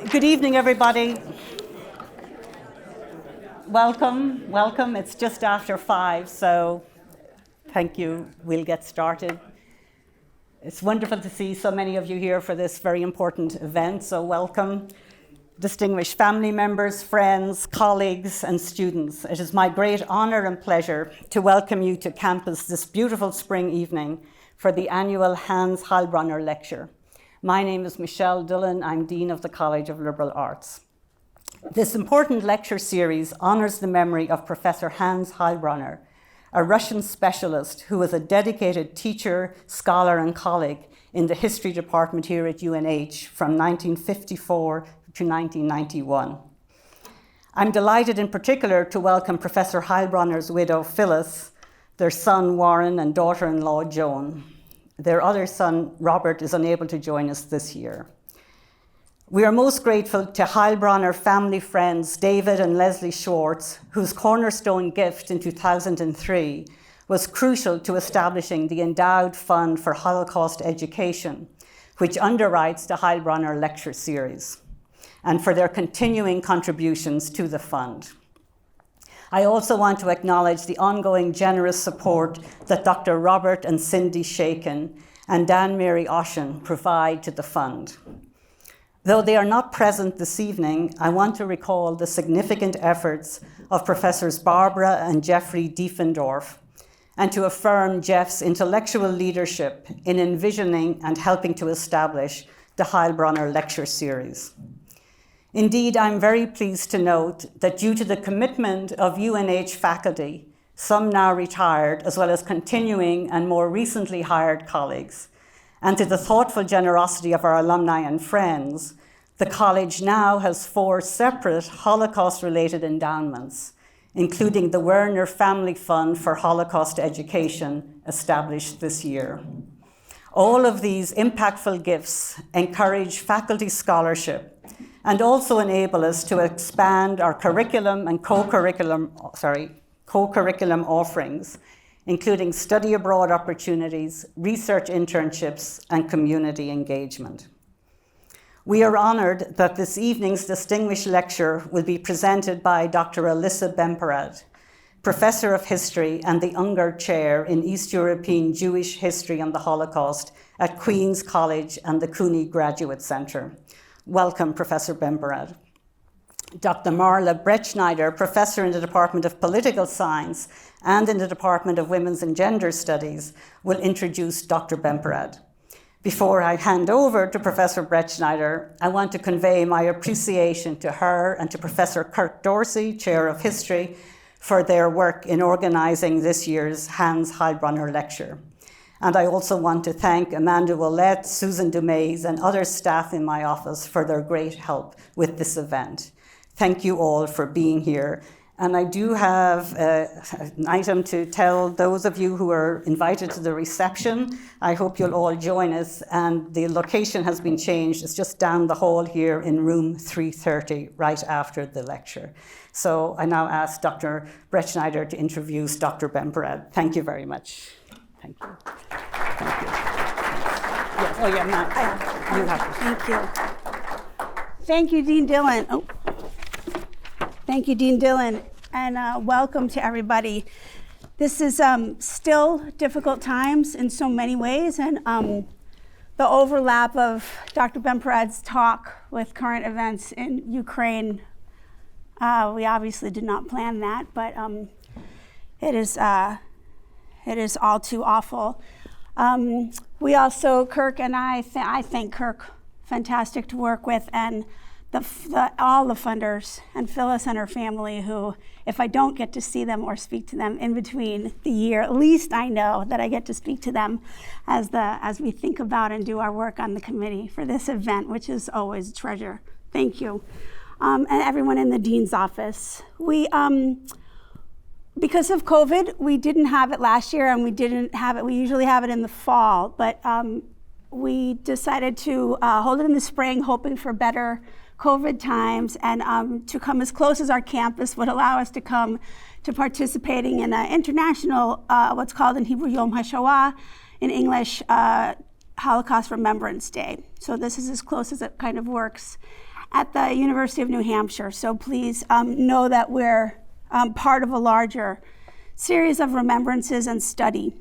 Good evening, everybody. Welcome. It's just after 5, so thank you. We'll get started. It's wonderful to see so many of you here for this very important event, so welcome. Distinguished family members, friends, colleagues, and students, it is my great honor and pleasure to welcome you to campus this beautiful spring evening for the annual Hans Heilbronner Lecture. My name is Michelle Dillon. I'm Dean of the College of Liberal Arts. This important lecture series honors the memory of Professor Hans Heilbronner, a Russian specialist who was a dedicated teacher, scholar, and colleague in the history department here at UNH from 1954 to 1991. I'm delighted in particular to welcome Professor Heilbronner's widow, Phyllis, their son, Warren, and daughter-in-law, Joan. Their other son, Robert, is unable to join us this year. We are most grateful to Heilbronner family friends David and Leslie Schwartz, whose cornerstone gift in 2003 was crucial to establishing the endowed fund for Holocaust education, which underwrites the Heilbronner lecture series, and for their continuing contributions to the fund. I also want to acknowledge the ongoing generous support that Dr. Robert and Cindy Shakin and Dan Mary Oshin provide to the fund. Though they are not present this evening, I want to recall the significant efforts of Professors Barbara and Jeffrey Diefendorf, and to affirm Jeff's intellectual leadership in envisioning and helping to establish the Heilbronner Lecture Series. Indeed, I'm very pleased to note that due to the commitment of UNH faculty, some now retired, as well as continuing and more recently hired colleagues, and to the thoughtful generosity of our alumni and friends, the college now has 4 separate Holocaust-related endowments, including the Werner Family Fund for Holocaust Education, established this year. All of these impactful gifts encourage faculty scholarship and also enable us to expand our curriculum and co-curriculum offerings, including study abroad opportunities, research internships, and community engagement. We are honored that this evening's distinguished lecture will be presented by Dr. Elissa Bemporad, Professor of History and the Ungar Chair in East European Jewish History and the Holocaust at Queen's College and the CUNY Graduate Center. Welcome, Professor Bemporad. Dr. Marla Bretschneider, Professor in the Department of Political Science and in the Department of Women's and Gender Studies, will introduce Dr. Bemporad. Before I hand over to Professor Bretschneider, I want to convey my appreciation to her and to Professor Kirk Dorsey, Chair of History, for their work in organizing this year's Hans Heilbronner Lecture. And I also want to thank Amanda Willett, Susan Dumays, and other staff in my office for their great help with this event. Thank you all for being here. And I do have an item to tell those of you who are invited to the reception. I hope you'll all join us. And the location has been changed. It's just down the hall here in room 330, right after the lecture. So I now ask Dr. Bretschneider to introduce Dr. Bemporad. Thank you very much. Thank you. Thank you. Yes. Oh, yeah, Matt. You have to. Thank you. Thank you, Dean Dillon. Oh. Thank you, Dean Dillon, and welcome to everybody. This is still difficult times in so many ways, and the overlap of Dr. Bemporad's talk with current events in Ukraine, we obviously did not plan that, but it is all too awful. We also, Kirk and I think Kirk, fantastic to work with, and all the funders, and Phyllis and her family, who, if I don't get to see them or speak to them in between the year, at least I know that I get to speak to them as we think about and do our work on the committee for this event, which is always a treasure. Thank you. And everyone in the dean's office. We, because of COVID, we didn't have it last year, and we usually have it in the fall, but we decided to hold it in the spring, hoping for better COVID times, and to come as close as our campus would allow us to come to participating in an international, what's called in Hebrew Yom HaShoah, in English, Holocaust Remembrance Day. So this is as close as it kind of works. at the University of New Hampshire. So please know that we're part of a larger series of remembrances and study.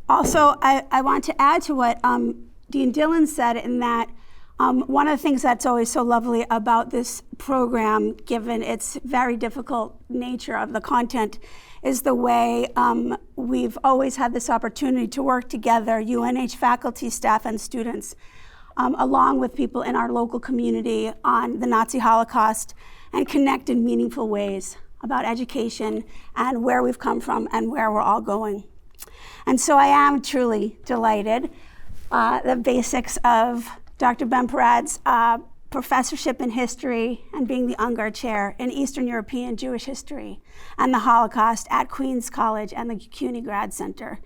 Also, I want to add to what Dean Dillon said, in that one of the things that's always so lovely about this program, given its very difficult nature of the content, is the way we've always had this opportunity to work together, UNH faculty, staff, and students, along with people in our local community on the Nazi Holocaust, and connect in meaningful ways about education and where we've come from and where we're all going. And so I am truly delighted. The basics of Dr. Bemporad's professorship in history and being the Ungar chair in Eastern European Jewish history and the Holocaust at Queens College and the CUNY Grad Center.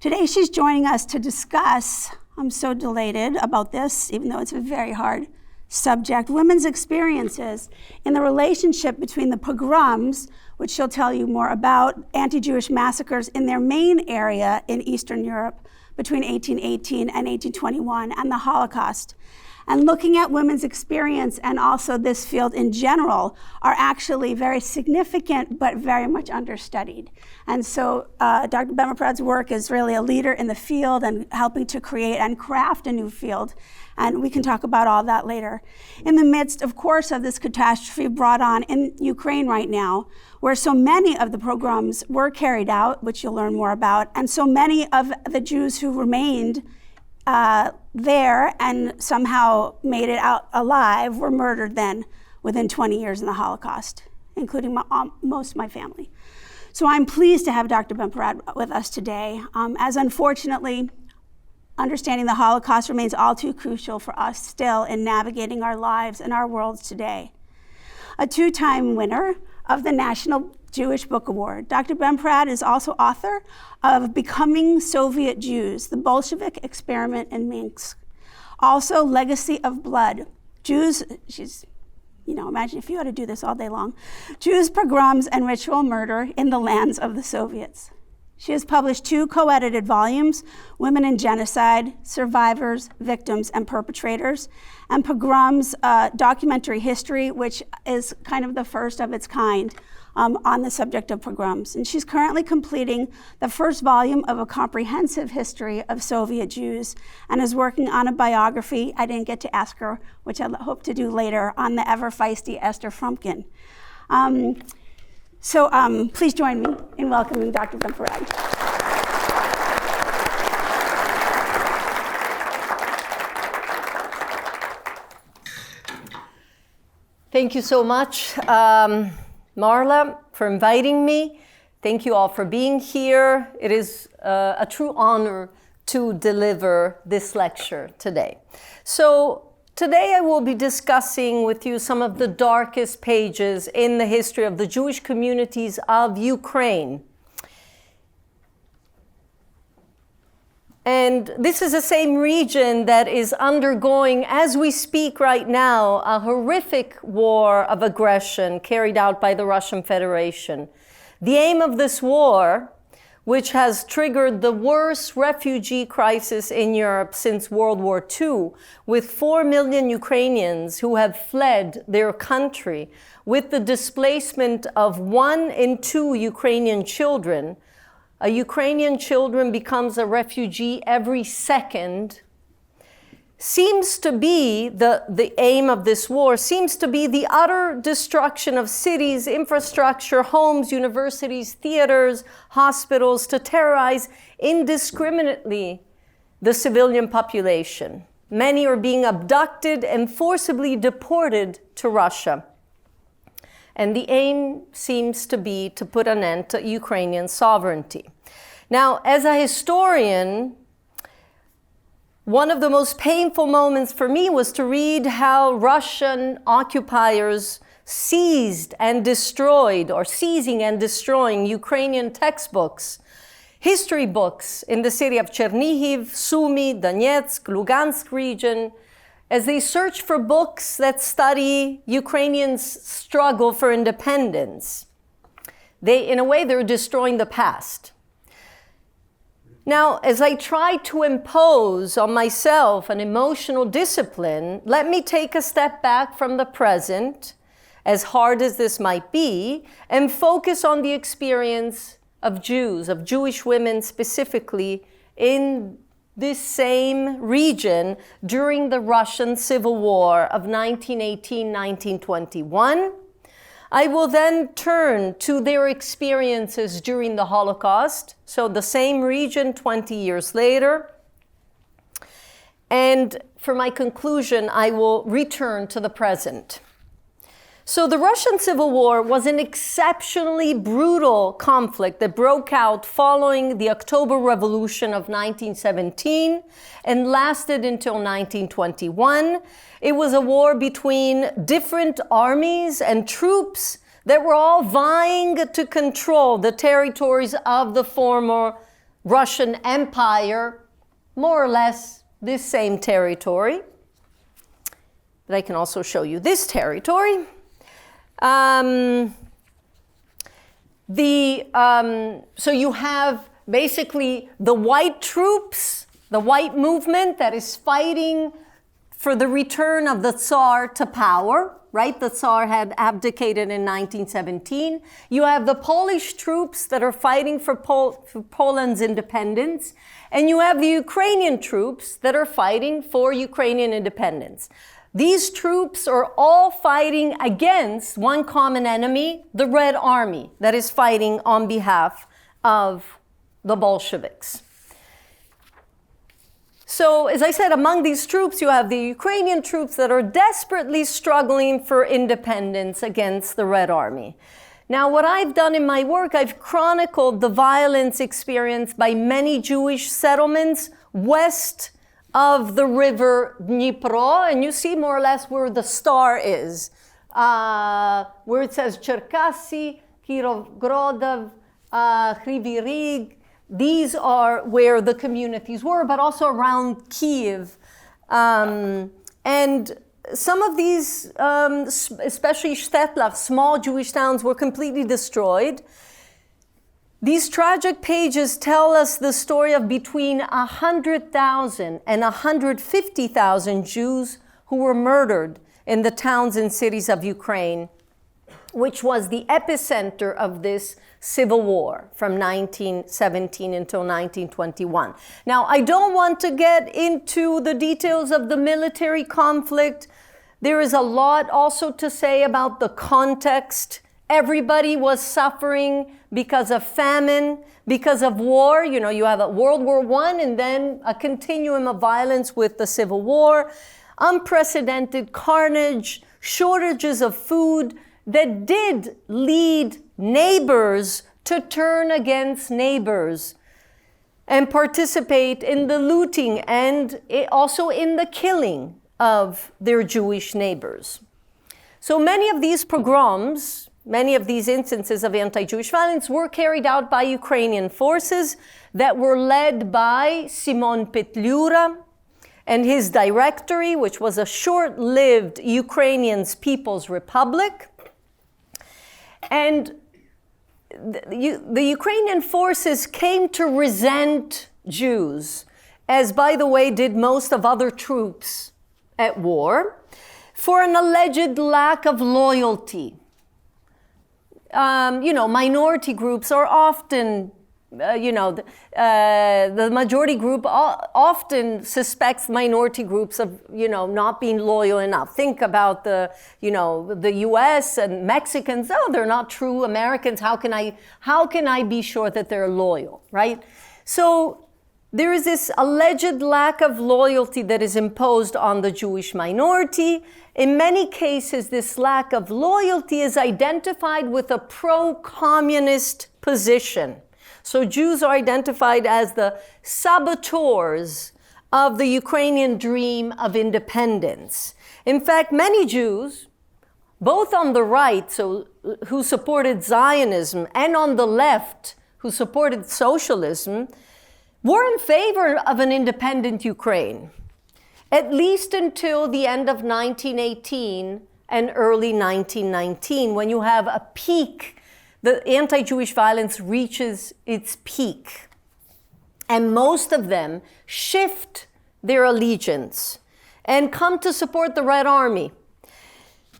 Today she's joining us to discuss, I'm so delighted about this, even though it's a very hard subject, women's experiences in the relationship between the pogroms, which she'll tell you more about, anti-Jewish massacres in their main area in Eastern Europe between 1818 and 1821, and the Holocaust. And looking at women's experience and also this field in general are actually very significant but very much understudied. And so Dr. Bemporad's work is really a leader in the field and helping to create and craft a new field. And we can talk about all that later. In the midst, of course, of this catastrophe brought on in Ukraine right now, where so many of the pogroms were carried out, which you'll learn more about, and so many of the Jews who remained there and somehow made it out alive were murdered then within 20 years in the Holocaust, including most of my family. So I'm pleased to have Dr. Bemporad with us today, as unfortunately, understanding the Holocaust remains all too crucial for us still in navigating our lives and our worlds today. A two-time winner of the National Jewish Book Award, Dr. Bemporad is also author of Becoming Soviet Jews, the Bolshevik Experiment in Minsk. Also, Legacy of Blood, Jews, imagine if you had to do this all day long, Jews, Pogroms, and Ritual Murder in the Lands of the Soviets. She has published 2 co-edited volumes, Women in Genocide, Survivors, Victims, and Perpetrators, and Pogroms, Documentary History, which is kind of the first of its kind on the subject of pogroms. And she's currently completing the first volume of a comprehensive history of Soviet Jews and is working on a biography, I didn't get to ask her, which I hope to do later, on the ever-feisty Esther Frumkin. So please join me in welcoming Dr. Bemporad. Thank you so much, Marla, for inviting me. Thank you all for being here. It is a true honor to deliver this lecture today. So today I will be discussing with you some of the darkest pages in the history of the Jewish communities of Ukraine. And this is the same region that is undergoing, as we speak right now, a horrific war of aggression carried out by the Russian Federation. The aim of this war, which has triggered the worst refugee crisis in Europe since World War II, with 4 million Ukrainians who have fled their country, with the displacement of 1 in 2 Ukrainian children. A Ukrainian children becomes a refugee every second, seems to be the aim of this war, seems to be the utter destruction of cities, infrastructure, homes, universities, theaters, hospitals, to terrorize indiscriminately the civilian population. Many are being abducted and forcibly deported to Russia. And the aim seems to be to put an end to Ukrainian sovereignty. Now, as a historian, one of the most painful moments for me was to read how Russian occupiers seizing and destroying Ukrainian textbooks, history books in the city of Chernihiv, Sumy, Donetsk, Lugansk region, as they search for books that study Ukrainians' struggle for independence. In a way, they're destroying the past. Now, as I try to impose on myself an emotional discipline, let me take a step back from the present, as hard as this might be, and focus on the experience of Jews, of Jewish women specifically, in this same region during the Russian Civil War of 1918-1921. I will then turn to their experiences during the Holocaust, so the same region 20 years later. And for my conclusion, I will return to the present. So the Russian Civil War was an exceptionally brutal conflict that broke out following the October Revolution of 1917 and lasted until 1921. It was a war between different armies and troops that were all vying to control the territories of the former Russian Empire, more or less this same territory. But I can also show you this territory. So you have basically the white troops, the white movement that is fighting for the return of the Tsar to power, right? The Tsar had abdicated in 1917. You have the Polish troops that are fighting for Poland's independence, and you have the Ukrainian troops that are fighting for Ukrainian independence. These troops are all fighting against one common enemy, the Red Army, that is fighting on behalf of the Bolsheviks. So, as I said, among these troops, you have the Ukrainian troops that are desperately struggling for independence against the Red Army. Now, what I've done in my work, I've chronicled the violence experienced by many Jewish settlements west of the river Dnipro, and you see more or less where the star is, where it says Cherkasy, Kirovgrodov, Kryvyi Rih. These are where the communities were, but also around Kiev. And some of these, especially Shtetl, small Jewish towns, were completely destroyed. These tragic pages tell us the story of between 100,000 and 150,000 Jews who were murdered in the towns and cities of Ukraine, which was the epicenter of this civil war from 1917 until 1921. Now, I don't want to get into the details of the military conflict. There is a lot also to say about the context. Everybody was suffering because of famine, because of war. You know, you have a World War I and then a continuum of violence with the Civil War, unprecedented carnage, shortages of food that did lead neighbors to turn against neighbors and participate in the looting and also in the killing of their Jewish neighbors. So many of these pogroms, many of these instances of anti-Jewish violence were carried out by Ukrainian forces that were led by Simon Petliura and his directory, which was a short-lived Ukrainian People's Republic. And the Ukrainian forces came to resent Jews, as, by the way, did most of other troops at war, for an alleged lack of loyalty. Minority groups are often, the majority group often suspects minority groups of, not being loyal enough. Think about the U.S. and Mexicans. Oh, they're not true Americans. How can I be sure that they're loyal, right? So there is this alleged lack of loyalty that is imposed on the Jewish minority. In many cases, this lack of loyalty is identified with a pro-communist position. So Jews are identified as the saboteurs of the Ukrainian dream of independence. In fact, many Jews, both on the right, so who supported Zionism, and on the left, who supported socialism, were in favor of an independent Ukraine, at least until the end of 1918 and early 1919, when you have a peak. The anti-Jewish violence reaches its peak. and most of them shift their allegiance and come to support the Red Army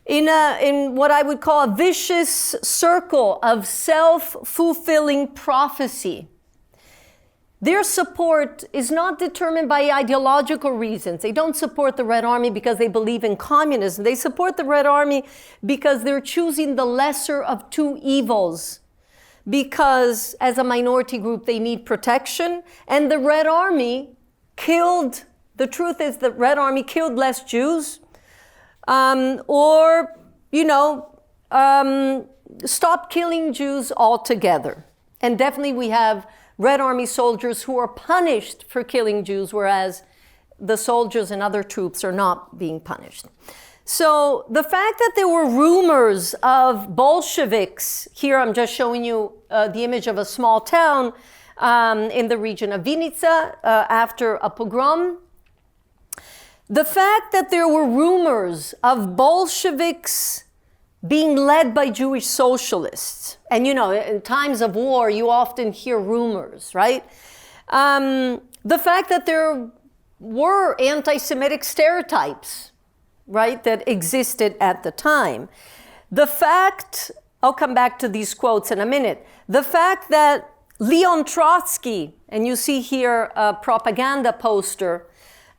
in what I would call a vicious circle of self-fulfilling prophecy. Their support is not determined by ideological reasons. They don't support the Red Army because they believe in communism. They support the Red Army because they're choosing the lesser of two evils. Because as a minority group, they need protection. And the Red Army the truth is the Red Army killed less Jews, stopped killing Jews altogether. And definitely we have Red Army soldiers who are punished for killing Jews, whereas the soldiers and other troops are not being punished. So the fact that there were rumors of Bolsheviks, here I'm just showing you the image of a small town in the region of Vinica after a pogrom. The fact that there were rumors of Bolsheviks being led by Jewish socialists. And in times of war, you often hear rumors, right? The fact that there were anti-Semitic stereotypes, right, that existed at the time. The fact, I'll come back to these quotes in a minute, the fact that Leon Trotsky, and you see here a propaganda poster,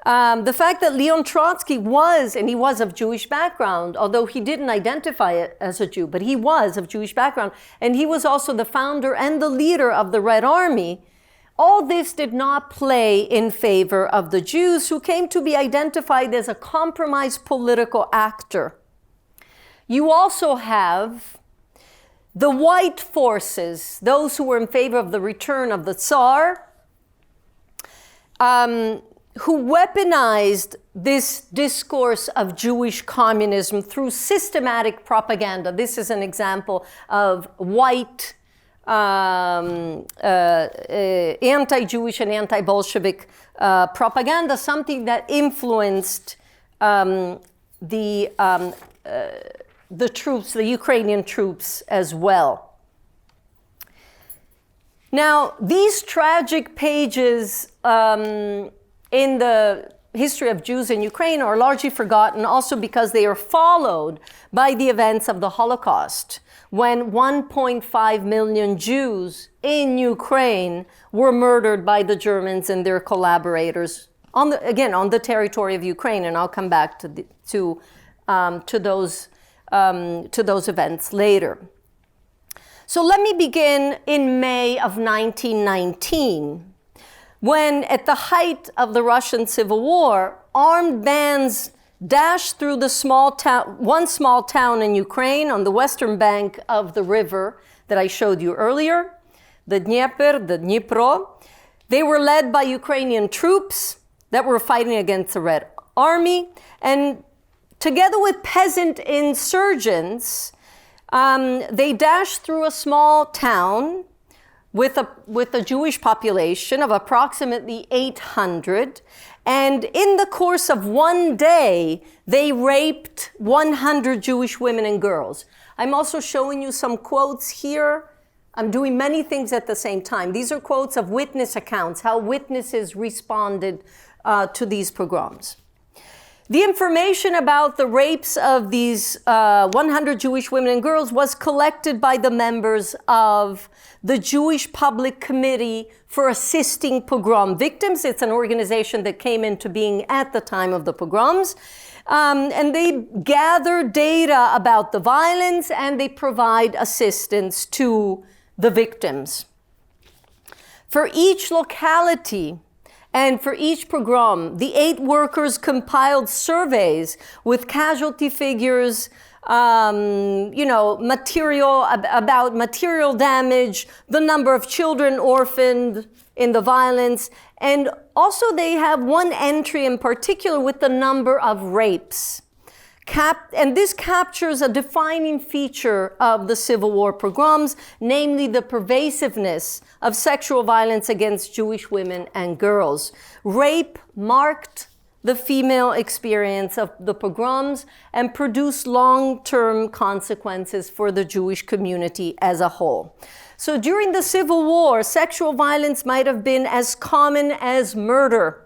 the fact that Leon Trotsky was of Jewish background, although he didn't identify it as a Jew, but he was of Jewish background, and he was also the founder and the leader of the Red Army. All this did not play in favor of the Jews, who came to be identified as a compromised political actor. You also have the white forces, those who were in favor of the return of the Tsar, who weaponized this discourse of Jewish communism through systematic propaganda. This is an example of white anti-Jewish and anti-Bolshevik propaganda, something that influenced the troops, the Ukrainian troops as well. Now, these tragic pages in the history of Jews in Ukraine are largely forgotten also because they are followed by the events of the Holocaust, when 1.5 million Jews in Ukraine were murdered by the Germans and their collaborators on the territory of Ukraine, and I'll come back to those events later. So let me begin in May of 1919. When, at the height of the Russian Civil War, armed bands dashed through one small town in Ukraine on the western bank of the river that I showed you earlier, the Dnipro. They were led by Ukrainian troops that were fighting against the Red Army, and together with peasant insurgents, they dashed through a small town with a Jewish population of approximately 800. And in the course of one day, they raped 100 Jewish women and girls. I'm also showing you some quotes here. I'm doing many things at the same time. These are quotes of witness accounts, how witnesses responded to these pogroms. The information about the rapes of these 100 Jewish women and girls was collected by the members of the Jewish Public Committee for Assisting Pogrom Victims. It's an organization that came into being at the time of the pogroms. And they gather data about the violence and they provide assistance to the victims. For each locality, and for each pogrom, the 8 workers compiled surveys with casualty figures, about material damage, the number of children orphaned in the violence, and also they have one entry in particular with the number of rapes. And this captures a defining feature of the Civil War pogroms, namely the pervasiveness of sexual violence against Jewish women and girls. Rape marked the female experience of the pogroms and produced long-term consequences for the Jewish community as a whole. So during the Civil War, sexual violence might have been as common as murder.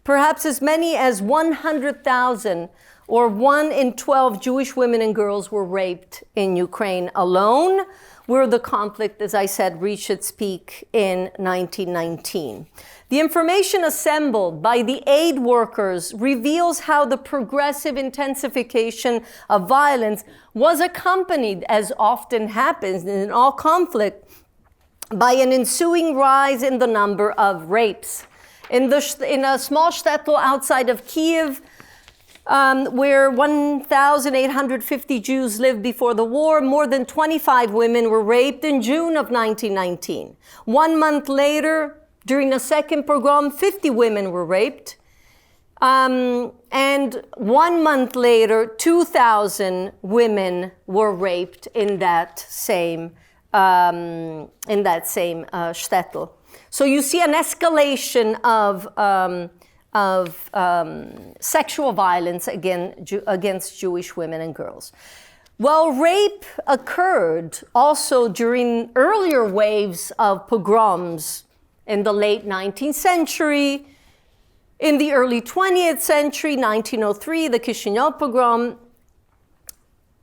Perhaps as many as 100,000 or 1 in 12 Jewish women and girls were raped in Ukraine alone, where the conflict, as I said, reached its peak in 1919. The information assembled by the aid workers reveals how the progressive intensification of violence was accompanied, as often happens in all conflict, by an ensuing rise in the number of rapes. In a small shtetl outside of Kiev, where 1,850 Jews lived before the war, more than 25 women were raped in June of 1919. 1 month later, during the second pogrom, 50 women were raped. And 1 month later, 2,000 women were raped in that same shtetl. So you see an escalation of sexual violence against Jewish women and girls. Well, rape occurred also during earlier waves of pogroms in the late 19th century, in the early 20th century, 1903, the Chisinau pogrom.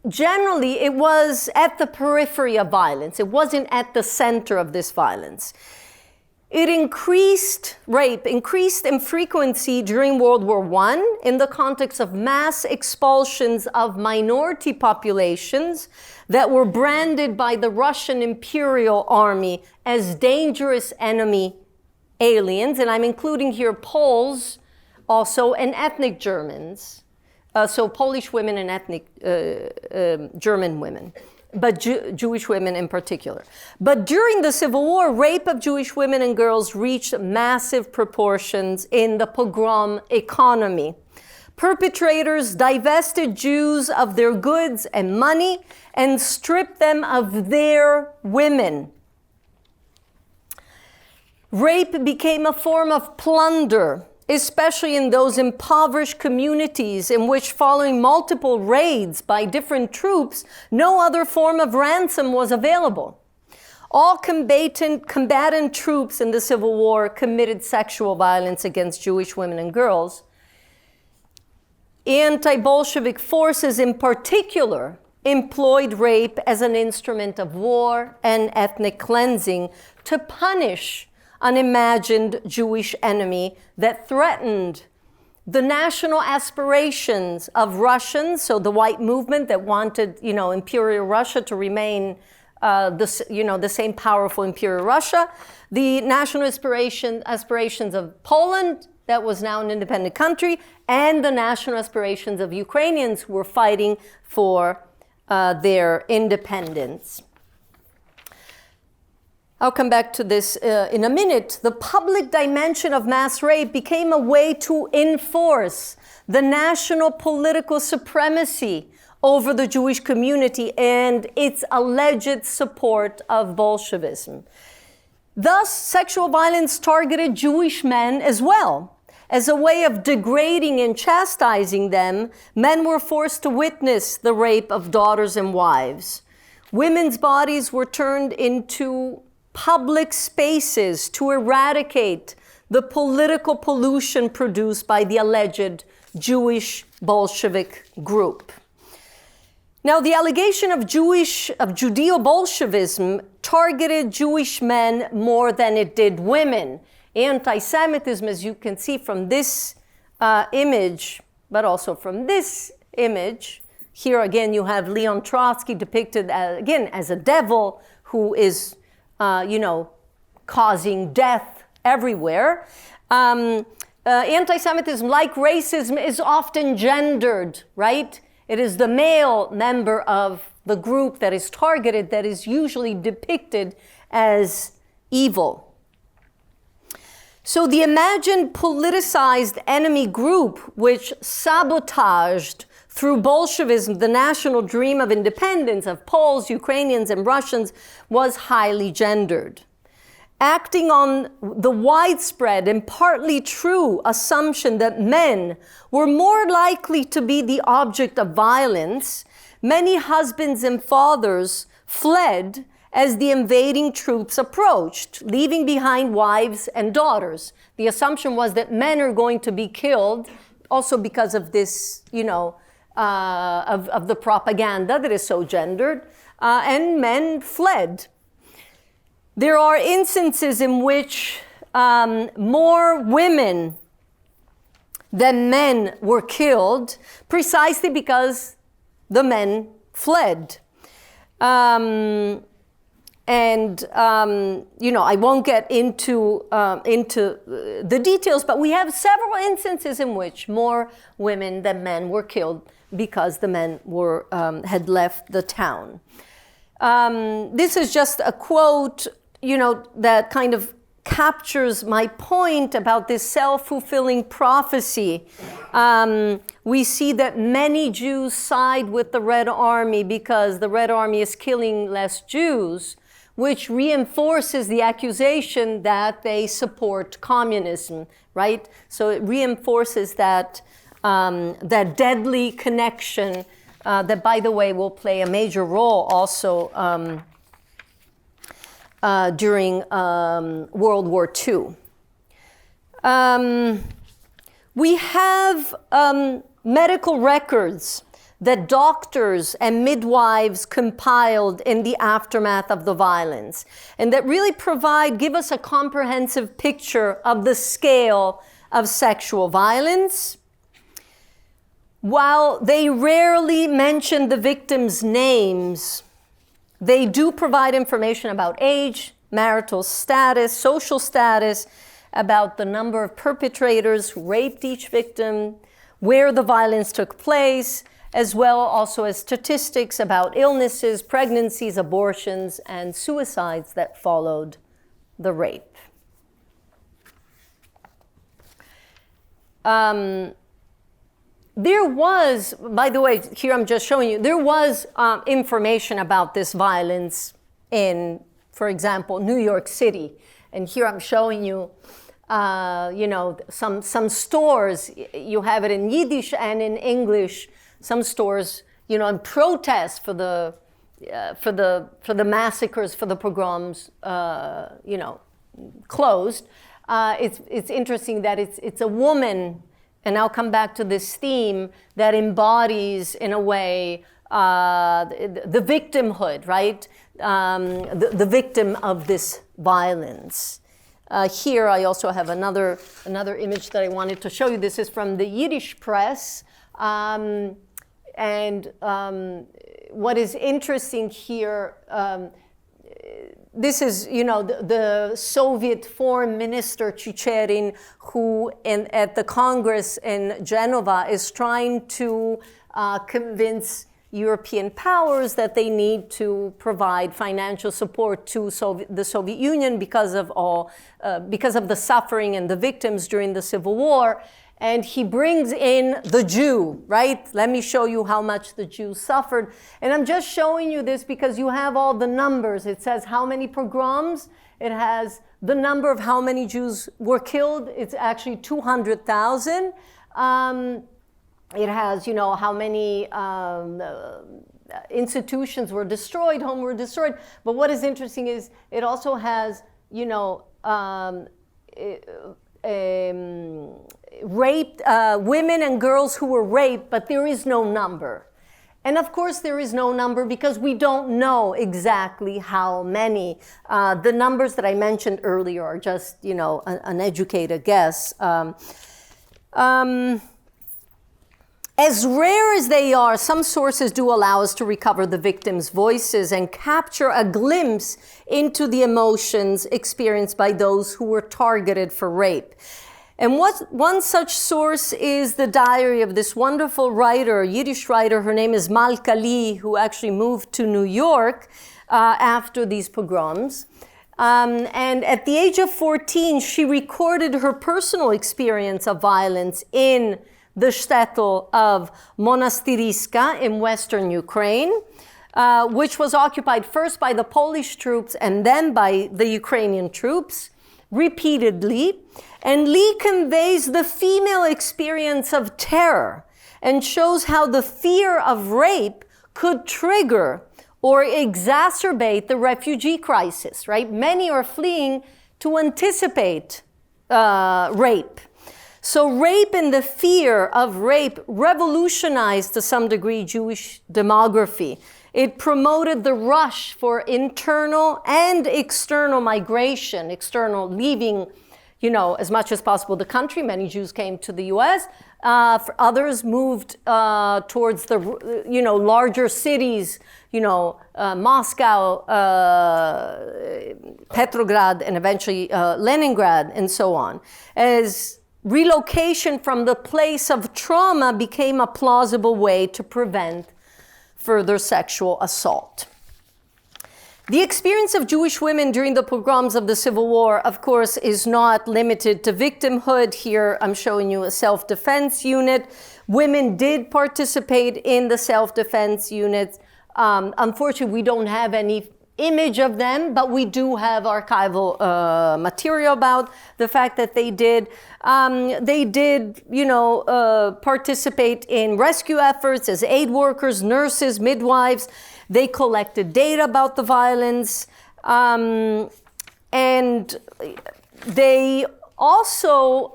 Generally, it was at the periphery of violence. It wasn't at the center of this violence. Rape increased in frequency during World War I in the context of mass expulsions of minority populations that were branded by the Russian Imperial Army as dangerous enemy aliens, and I'm including here Poles also and ethnic Germans, so Polish women and ethnic German women, but Jewish women in particular. But during the Civil War, rape of Jewish women and girls reached massive proportions in the pogrom economy. Perpetrators divested Jews of their goods and money and stripped them of their women. Rape became a form of plunder, especially in those impoverished communities in which, following multiple raids by different troops, no other form of ransom was available. All combatant troops in the Civil War committed sexual violence against Jewish women and girls. Anti-Bolshevik forces in particular employed rape as an instrument of war and ethnic cleansing to punish an imagined Jewish enemy that threatened the national aspirations of Russians, so the white movement that wanted, Imperial Russia to remain the same powerful Imperial Russia, the national aspirations of Poland, that was now an independent country, and the national aspirations of Ukrainians who were fighting for their independence. I'll come back to this in a minute. The public dimension of mass rape became a way to enforce the national political supremacy over the Jewish community and its alleged support of Bolshevism. Thus, sexual violence targeted Jewish men as well. As a way of degrading and chastising them, men were forced to witness the rape of daughters and wives. Women's bodies were turned into public spaces to eradicate the political pollution produced by the alleged Jewish Bolshevik group. Now, the allegation of Judeo-Bolshevism targeted Jewish men more than it did women. Anti-Semitism, as you can see from this image, but also from this image, here again you have Leon Trotsky depicted again as a devil who is causing death everywhere. Anti-Semitism, like racism, is often gendered, right? It is the male member of the group that is targeted that is usually depicted as evil. So the imagined politicized enemy group, which sabotaged through Bolshevism the national dream of independence of Poles, Ukrainians, and Russians, was highly gendered. acting on the widespread and partly true assumption that men were more likely to be the object of violence, many husbands and fathers fled as the invading troops approached, leaving behind wives and daughters. The assumption was that men are going to be killed, also because of this, of the propaganda that is so gendered, and men fled. There are instances in which more women than men were killed precisely because the men fled. I won't get into the details, but we have several instances in which more women than men were killed because the men had left the town. This is just a quote, that kind of captures my point about this self-fulfilling prophecy. We see that many Jews side with the Red Army because the Red Army is killing less Jews, which reinforces the accusation that they support communism, right? So it reinforces that deadly connection that, by the way, will play a major role also during World War II. We have medical records that doctors and midwives compiled in the aftermath of the violence, and that really give us a comprehensive picture of the scale of sexual violence. While they rarely mention the victims' names, they do provide information about age, marital status, social status, about the number of perpetrators who raped each victim, where the violence took place, as well also as statistics about illnesses, pregnancies, abortions, and suicides that followed the rape. There was, by the way, here I'm just showing you, there was information about this violence in, for example, New York City. And here I'm showing you, some stores. You have it in Yiddish and in English. Some stores, in protest for the massacres, for the pogroms, closed. It's interesting that it's a woman. And I'll come back to this theme that embodies, in a way, the victimhood, right? The victim of this violence. Here I also have another image that I wanted to show you. This is from the Yiddish press. What is interesting here, this is, the Soviet Foreign Minister Chicherin, who at the Congress in Geneva is trying to convince European powers that they need to provide financial support to the Soviet Union because of the suffering and the victims during the Civil War. And he brings in the Jew, right? Let me show you how much the Jews suffered. And I'm just showing you this because you have all the numbers. It says how many pogroms. It has the number of how many Jews were killed. It's actually 200,000. It has, how many institutions were destroyed, homes were destroyed. But what is interesting is it also has, raped women and girls who were raped, but there is no number. And of course there is no number because we don't know exactly how many. The numbers that I mentioned earlier are just, an educated guess. As rare as they are, some sources do allow us to recover the victims' voices and capture a glimpse into the emotions experienced by those who were targeted for rape. And one such source is the diary of this wonderful writer, Yiddish writer. Her name is Malka Lee, who actually moved to New York after these pogroms. And at the age of 14, she recorded her personal experience of violence in the shtetl of Monastiriska in western Ukraine. which was occupied first by the Polish troops and then by the Ukrainian troops, repeatedly. And Lee conveys the female experience of terror and shows how the fear of rape could trigger or exacerbate the refugee crisis, right? Many are fleeing to anticipate rape. So rape and the fear of rape revolutionized to some degree Jewish demography. It promoted the rush for internal and external migration, external leaving, you know, as much as possible the country. Many Jews came to the US. For others moved towards the, you know, larger cities, you know, Moscow, Petrograd, and eventually Leningrad, and so on. As relocation from the place of trauma became a plausible way to prevent further sexual assault. The experience of Jewish women during the pogroms of the Civil War, of course, is not limited to victimhood. Here I'm showing you a self-defense unit. Women did participate in the self-defense units. Unfortunately, we don't have any image of them, but we do have archival material about the fact that they did. They did, you know, participate in rescue efforts as aid workers, nurses, midwives. They collected data about the violence, and they also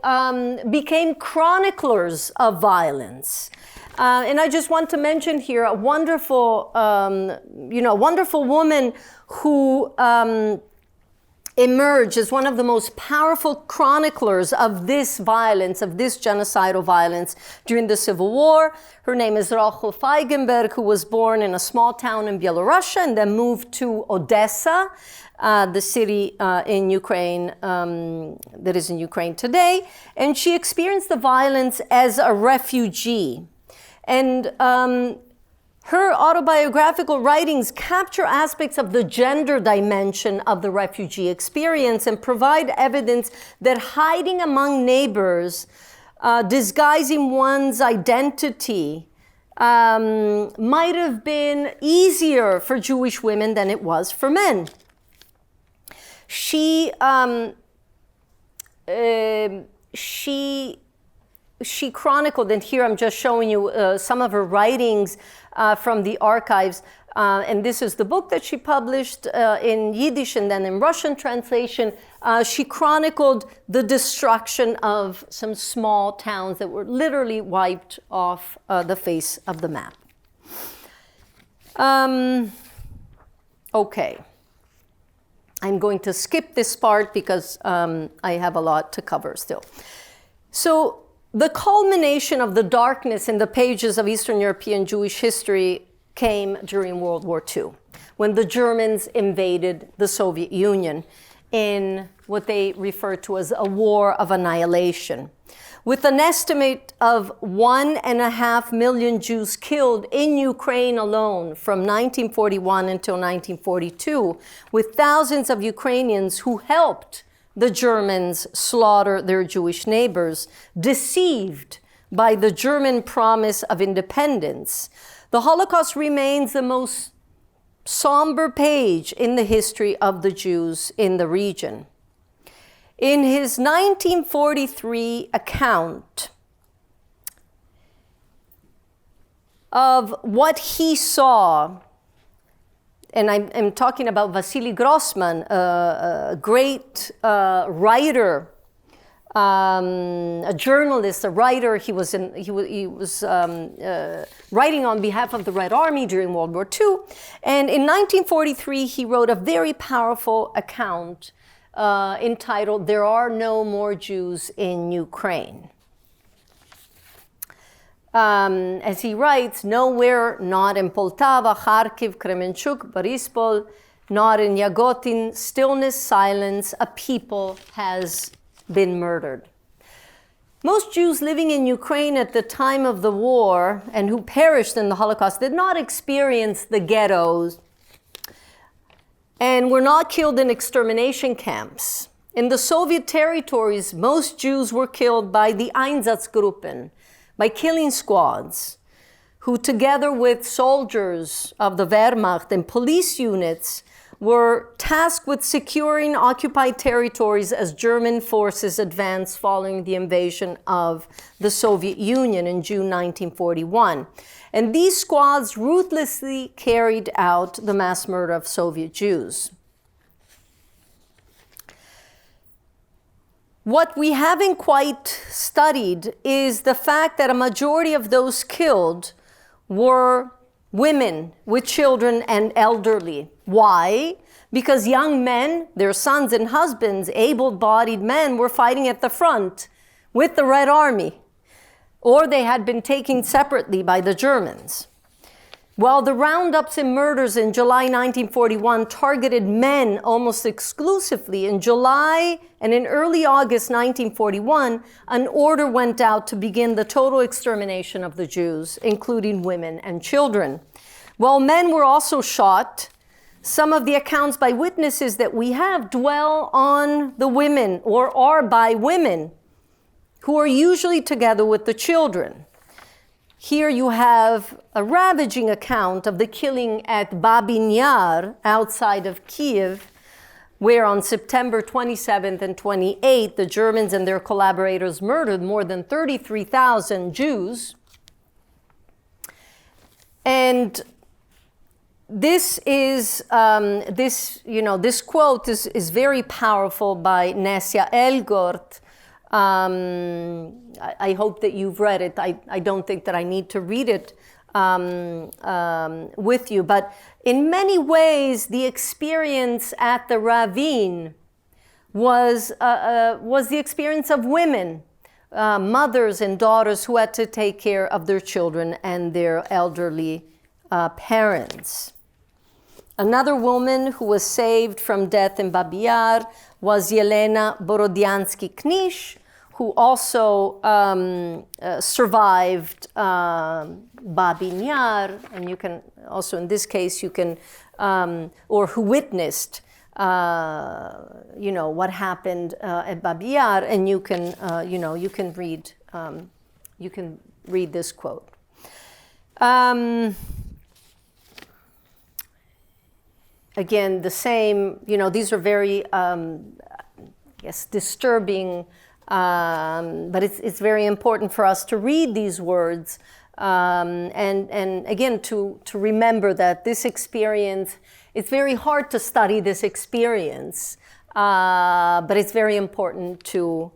became chroniclers of violence. And I just want to mention here a wonderful, wonderful woman who emerged as one of the most powerful chroniclers of this violence, of this genocidal violence during the Civil War. Her name is Rachel Feigenberg, who was born in a small town in Belarusia and then moved to Odessa, the city in Ukraine, that is in Ukraine today. And she experienced the violence as a refugee. And her autobiographical writings capture aspects of the gender dimension of the refugee experience and provide evidence that hiding among neighbors, disguising one's identity, might have been easier for Jewish women than it was for men. She chronicled, and here I'm just showing you some of her writings from the archives. And this is the book that she published in Yiddish and then in Russian translation. She chronicled the destruction of some small towns that were literally wiped off the face of the map. Okay. I'm going to skip this part because I have a lot to cover still. So, the culmination of the darkness in the pages of Eastern European Jewish history came during World War II, when the Germans invaded the Soviet Union in what they refer to as a war of annihilation. With an estimate of 1.5 million Jews killed in Ukraine alone from 1941 until 1942, with thousands of Ukrainians who helped the Germans slaughter their Jewish neighbors, deceived by the German promise of independence. The Holocaust remains the most somber page in the history of the Jews in the region. In his 1943 account of what he saw, and I'm talking about Vasily Grossman, a great writer, a journalist, a writer. He was writing on behalf of the Red Army during World War II. And in 1943, he wrote a very powerful account entitled, "There Are No More Jews in Ukraine." As he writes, nowhere, not in Poltava, Kharkiv, Kremenchuk, Borispol, not in Yagotin, stillness, silence, a people has been murdered. Most Jews living in Ukraine at the time of the war and who perished in the Holocaust did not experience the ghettos and were not killed in extermination camps. In the Soviet territories, most Jews were killed by the Einsatzgruppen, by killing squads. who together with soldiers of the Wehrmacht and police units were tasked with securing occupied territories as German forces advanced following the invasion of the Soviet Union in June 1941. And these squads ruthlessly carried out the mass murder of Soviet Jews. What we haven't quite studied is the fact that a majority of those killed were women with children and elderly. Why? Because young men, their sons and husbands, able-bodied men, were fighting at the front with the Red Army, or they had been taken separately by the Germans. Well, the roundups and murders in July 1941 targeted men almost exclusively. In July and in early August 1941, an order went out to begin the total extermination of the Jews, including women and children. Well, men were also shot. Some of the accounts by witnesses that we have dwell on the women, or are by women, who are usually together with the children. Here you have a ravaging account of the killing at Babin Yar, outside of Kiev, where on September 27th and 28th, the Germans and their collaborators murdered more than 33,000 Jews. And this is, this quote is very powerful by Nessia Elgort. I hope that you've read it. I don't think that I need to read it with you. But in many ways, the experience at the ravine was the experience of women, mothers and daughters who had to take care of their children and their elderly parents. Another woman who was saved from death in Babi Yar was Yelena Borodiansky-Knish, who also survived Babin Yar, and you can also, in this case, you can, or who witnessed, what happened at Babi Yar, and you can, you can read this quote. Again, the same, these are very, disturbing, but it's very important for us to read these words, and again, to remember that this experience, it's very hard to study this experience, but it's very important to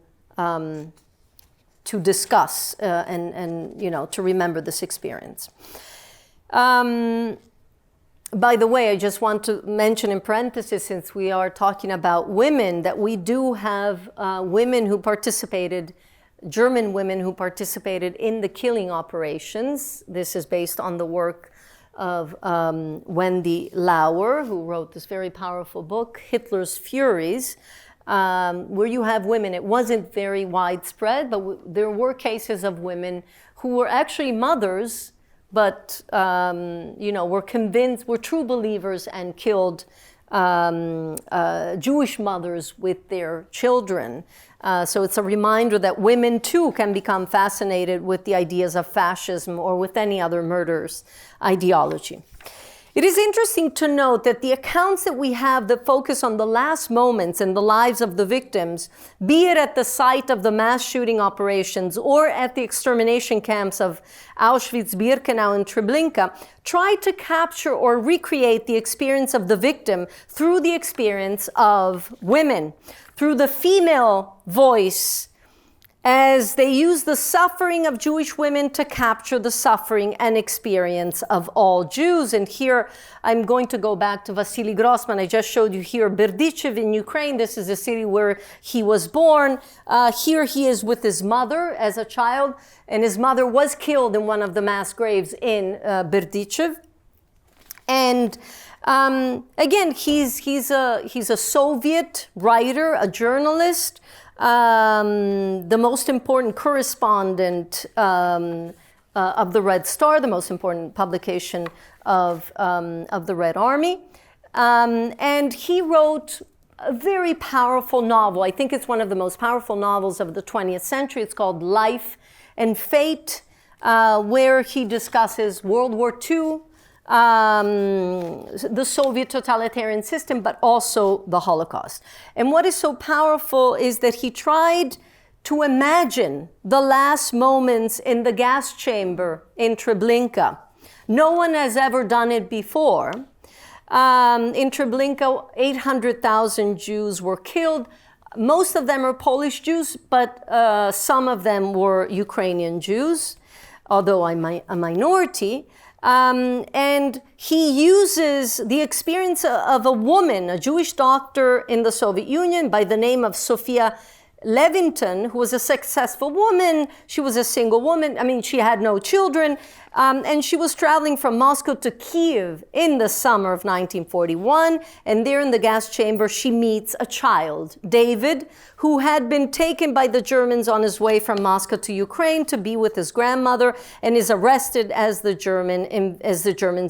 discuss and to remember this experience. By the way, I just want to mention in parentheses, since we are talking about women, that we do have women who participated, German women who participated in the killing operations. This is based on the work of Wendy Lauer, who wrote this very powerful book, Hitler's Furies, where you have women. It wasn't very widespread, but there were cases of women who were actually mothers, but were convinced, were true believers, and killed Jewish mothers with their children. So it's a reminder that women too can become fascinated with the ideas of fascism or with any other murderous ideology. It is interesting to note that the accounts that we have that focus on the last moments in the lives of the victims, be it at the site of the mass shooting operations or at the extermination camps of Auschwitz, Birkenau, and Treblinka, try to capture or recreate the experience of the victim through the experience of women, through the female voice, as they use the suffering of Jewish women to capture the suffering and experience of all Jews. And here I'm going to go back to Vasily Grossman. I just showed you here Berdychev in Ukraine. This is a city where he was born. Here he is with his mother as a child, and his mother was killed in one of the mass graves in Berdychev. And again, he's a Soviet writer, a journalist, the most important correspondent of the Red Star, the most important publication of the Red Army. And he wrote a very powerful novel. I think it's one of the most powerful novels of the 20th century. It's called Life and Fate. where he discusses World War II, the Soviet totalitarian system, but also the Holocaust. And what is so powerful is that he tried to imagine the last moments in the gas chamber in Treblinka. No one has ever done it before. In Treblinka, 800,000 Jews were killed. Most of them are Polish Jews, but some of them were Ukrainian Jews, although a minority. And he uses the experience of a woman, a Jewish doctor in the Soviet Union by the name of Sophia Levington, who was a successful woman. She was a single woman. I mean, she had no children. And she was traveling from Moscow to Kiev in the summer of 1941. And there in the gas chamber, she meets a child, David, who had been taken by the Germans on his way from Moscow to Ukraine to be with his grandmother, and is arrested as the Germans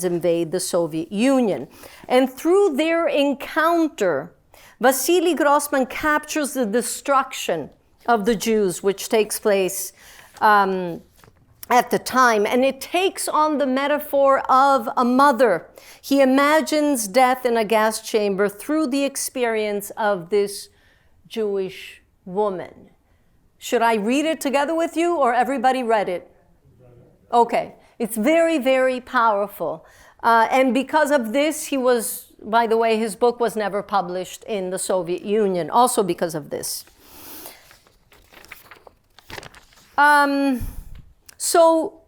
invade the Soviet Union. And through their encounter, Vasily Grossman captures the destruction of the Jews, which takes place at the time, and it takes on the metaphor of a mother. He imagines death in a gas chamber through the experience of this Jewish woman. Should I read it together with you, or everybody read it? Okay, it's very, very powerful. And because of this, he was, by the way, his book was never published in the Soviet Union, also because of this. So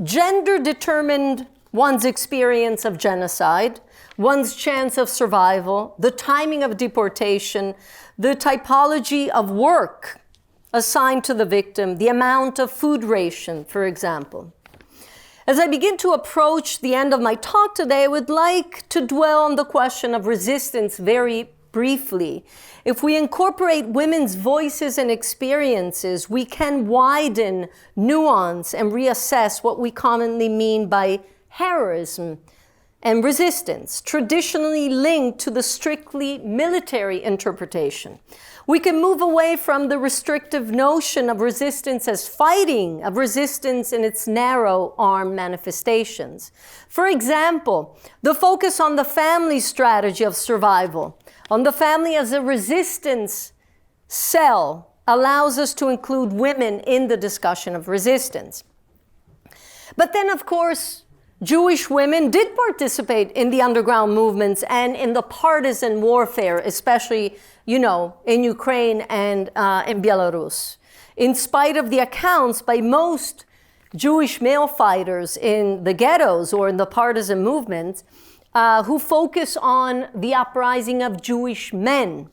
gender determined one's experience of genocide, one's chance of survival, the timing of deportation, the typology of work assigned to the victim, the amount of food ration, for example. As I begin to approach the end of my talk today, I would like to dwell on the question of resistance very briefly. If we incorporate women's voices and experiences, we can widen, nuance, and reassess what we commonly mean by heroism and resistance, traditionally linked to the strictly military interpretation. We can move away from the restrictive notion of resistance as fighting, of resistance in its narrow arm manifestations. For example, the focus on the family strategy of survival, on the family as a resistance cell, allows us to include women in the discussion of resistance. But then, of course, Jewish women did participate in the underground movements and in the partisan warfare, especially, in Ukraine and in Belarus. In spite of the accounts by most Jewish male fighters in the ghettos or in the partisan movements, who focus on the uprising of Jewish men.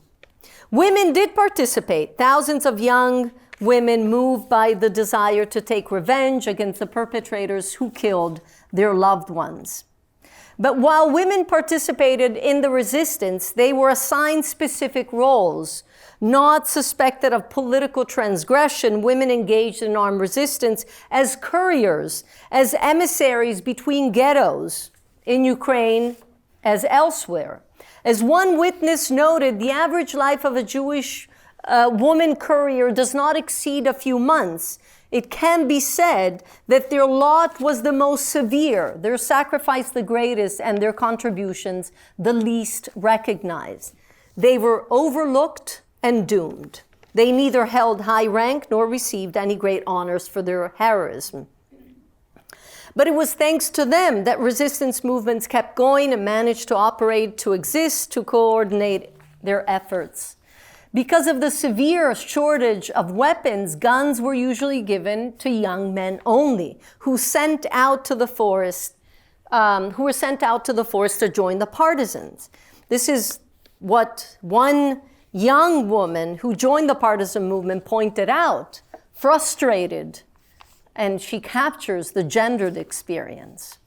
Women did participate. Thousands of young women moved by the desire to take revenge against the perpetrators who killed their loved ones. But while women participated in the resistance, they were assigned specific roles. Not suspected of political transgression, women engaged in armed resistance as couriers, as emissaries between ghettos, in Ukraine as elsewhere. As one witness noted, the average life of a Jewish woman courier does not exceed a few months. It can be said that their lot was the most severe, their sacrifice the greatest, and their contributions the least recognized. They were overlooked and doomed. They neither held high rank nor received any great honors for their heroism. But it was thanks to them that resistance movements kept going and managed to operate, to exist, to coordinate their efforts. Because of the severe shortage of weapons, guns were usually given to young men only, who were sent out to the forest to join the partisans. This is what one young woman who joined the partisan movement pointed out, frustrated, and she captures the gendered experience.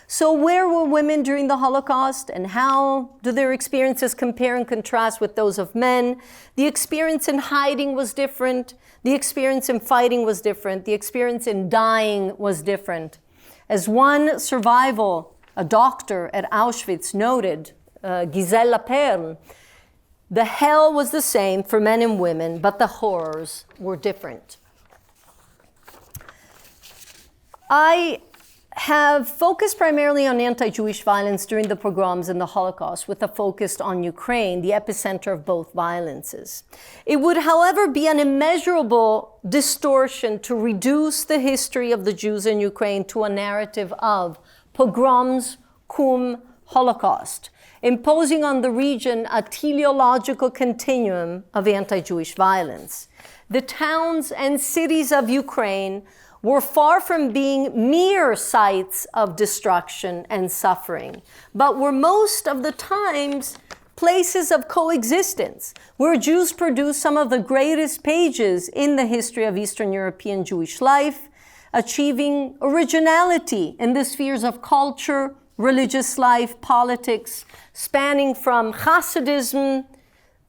So where were women during the Holocaust, and how do their experiences compare and contrast with those of men? The experience in hiding was different. The experience in fighting was different. The experience in dying was different. As one survival, a doctor at Auschwitz noted, Gisela Perl, the hell was the same for men and women, but the horrors were different. I have focused primarily on anti-Jewish violence during the pogroms and the Holocaust, with a focus on Ukraine, the epicenter of both violences. It would, however, be an immeasurable distortion to reduce the history of the Jews in Ukraine to a narrative of pogroms, cum Holocaust, imposing on the region a teleological continuum of anti-Jewish violence. The towns and cities of Ukraine were far from being mere sites of destruction and suffering, but were most of the times places of coexistence, where Jews produced some of the greatest pages in the history of Eastern European Jewish life, achieving originality in the spheres of culture, religious life, politics, spanning from Hasidism,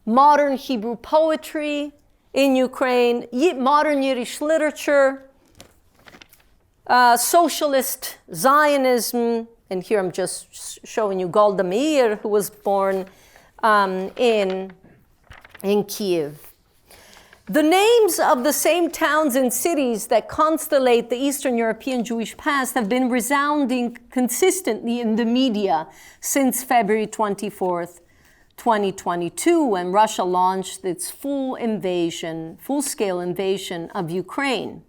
modern Hebrew poetry in Ukraine, modern Yiddish literature, socialist Zionism, and here I'm just showing you Golda Meir, who was born in Kiev. The names of the same towns and cities that constellate the Eastern European Jewish past have been resounding consistently in the media since February 24th, 2022, when Russia launched its full-scale invasion of Ukraine.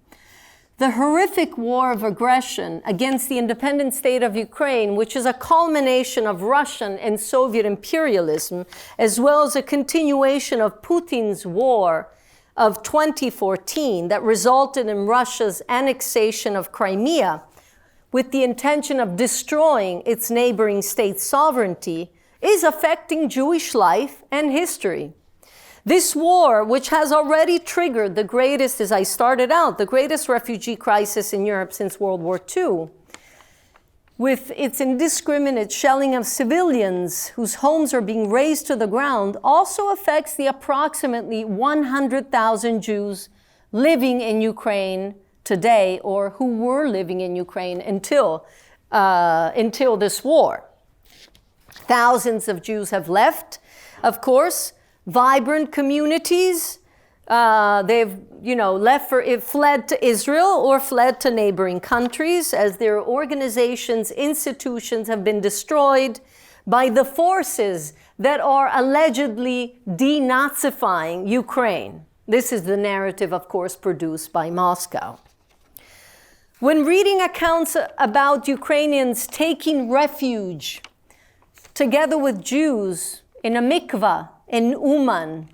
The horrific war of aggression against the independent state of Ukraine, which is a culmination of Russian and Soviet imperialism, as well as a continuation of Putin's war of 2014 that resulted in Russia's annexation of Crimea with the intention of destroying its neighboring state's sovereignty, is affecting Jewish life and history. This war, which has already triggered the greatest, as I started out, the greatest refugee crisis in Europe since World War II, with its indiscriminate shelling of civilians whose homes are being razed to the ground, also affects the approximately 100,000 Jews living in Ukraine today, or who were living in Ukraine until this war. Thousands of Jews have left, of course. Vibrant communities, they've fled to Israel or fled to neighboring countries as their organizations, institutions have been destroyed by the forces that are allegedly denazifying Ukraine. This is the narrative, of course, produced by Moscow. When reading accounts about Ukrainians taking refuge together with Jews in a mikvah in Uman,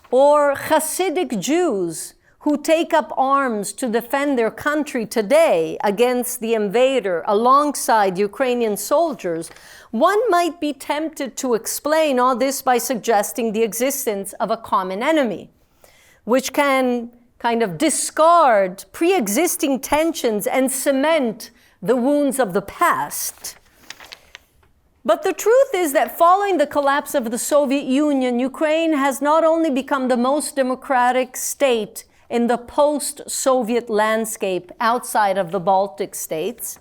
or Hasidic Jews who take up arms to defend their country today against the invader alongside Ukrainian soldiers, one might be tempted to explain all this by suggesting the existence of a common enemy, which can kind of discard pre-existing tensions and cement the wounds of the past. But the truth is that following the collapse of the Soviet Union, Ukraine has not only become the most democratic state in the post-Soviet landscape outside of the Baltic states,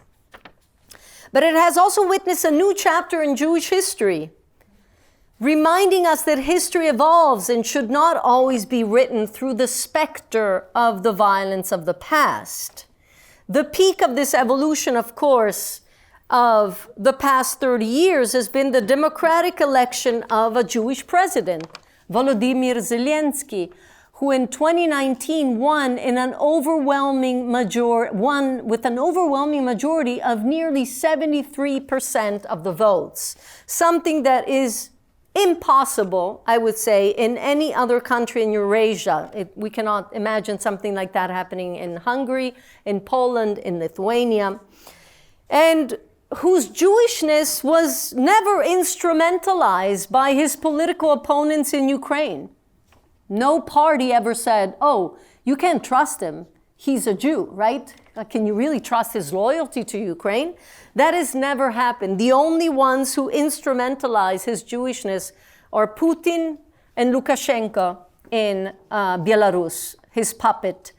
but it has also witnessed a new chapter in Jewish history, reminding us that history evolves and should not always be written through the specter of the violence of the past. The peak of this evolution, of course, of the past 30 years has been the democratic election of a Jewish president, Volodymyr Zelensky, who in 2019 won with an overwhelming majority of nearly 73% of the votes, something that is impossible, I would say, in any other country in Eurasia. We cannot imagine something like that happening in Hungary, in Poland, in Lithuania, and whose Jewishness was never instrumentalized by his political opponents in Ukraine. No party ever said, oh, you can't trust him. He's a Jew, right? Can you really trust his loyalty to Ukraine? That has never happened. The only ones who instrumentalize his Jewishness are Putin and Lukashenko in Belarus, his puppet.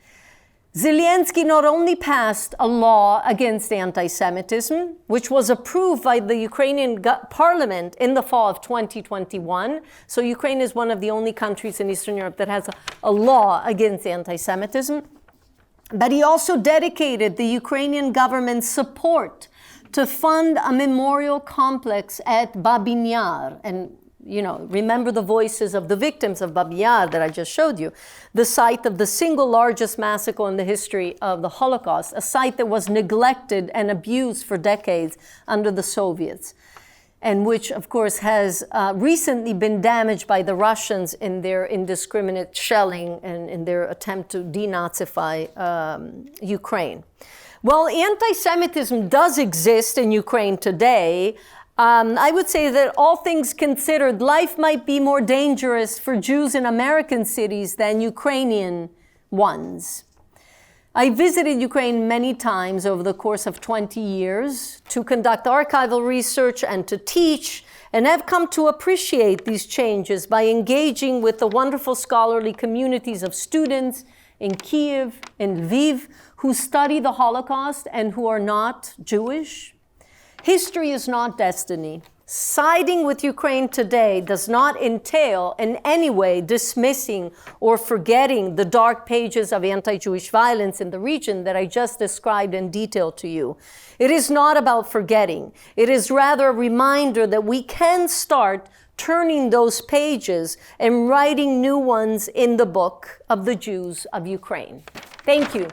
Zelensky not only passed a law against anti-Semitism, which was approved by the Ukrainian parliament in the fall of 2021. So Ukraine is one of the only countries in Eastern Europe that has a law against anti-Semitism. But he also dedicated the Ukrainian government's support to fund a memorial complex at Babyn Yar. And, remember the voices of the victims of Babyn Yar that I just showed you, the site of the single largest massacre in the history of the Holocaust, a site that was neglected and abused for decades under the Soviets, and which, of course, has recently been damaged by the Russians in their indiscriminate shelling and in their attempt to denazify Ukraine. Well, anti-Semitism does exist in Ukraine today. I would say that all things considered, life might be more dangerous for Jews in American cities than Ukrainian ones. I visited Ukraine many times over the course of 20 years to conduct archival research and to teach, and have come to appreciate these changes by engaging with the wonderful scholarly communities of students in Kiev and Lviv who study the Holocaust and who are not Jewish. History is not destiny. Siding with Ukraine today does not entail in any way dismissing or forgetting the dark pages of anti-Jewish violence in the region that I just described in detail to you. It is not about forgetting. It is rather a reminder that we can start turning those pages and writing new ones in the book of the Jews of Ukraine. Thank you.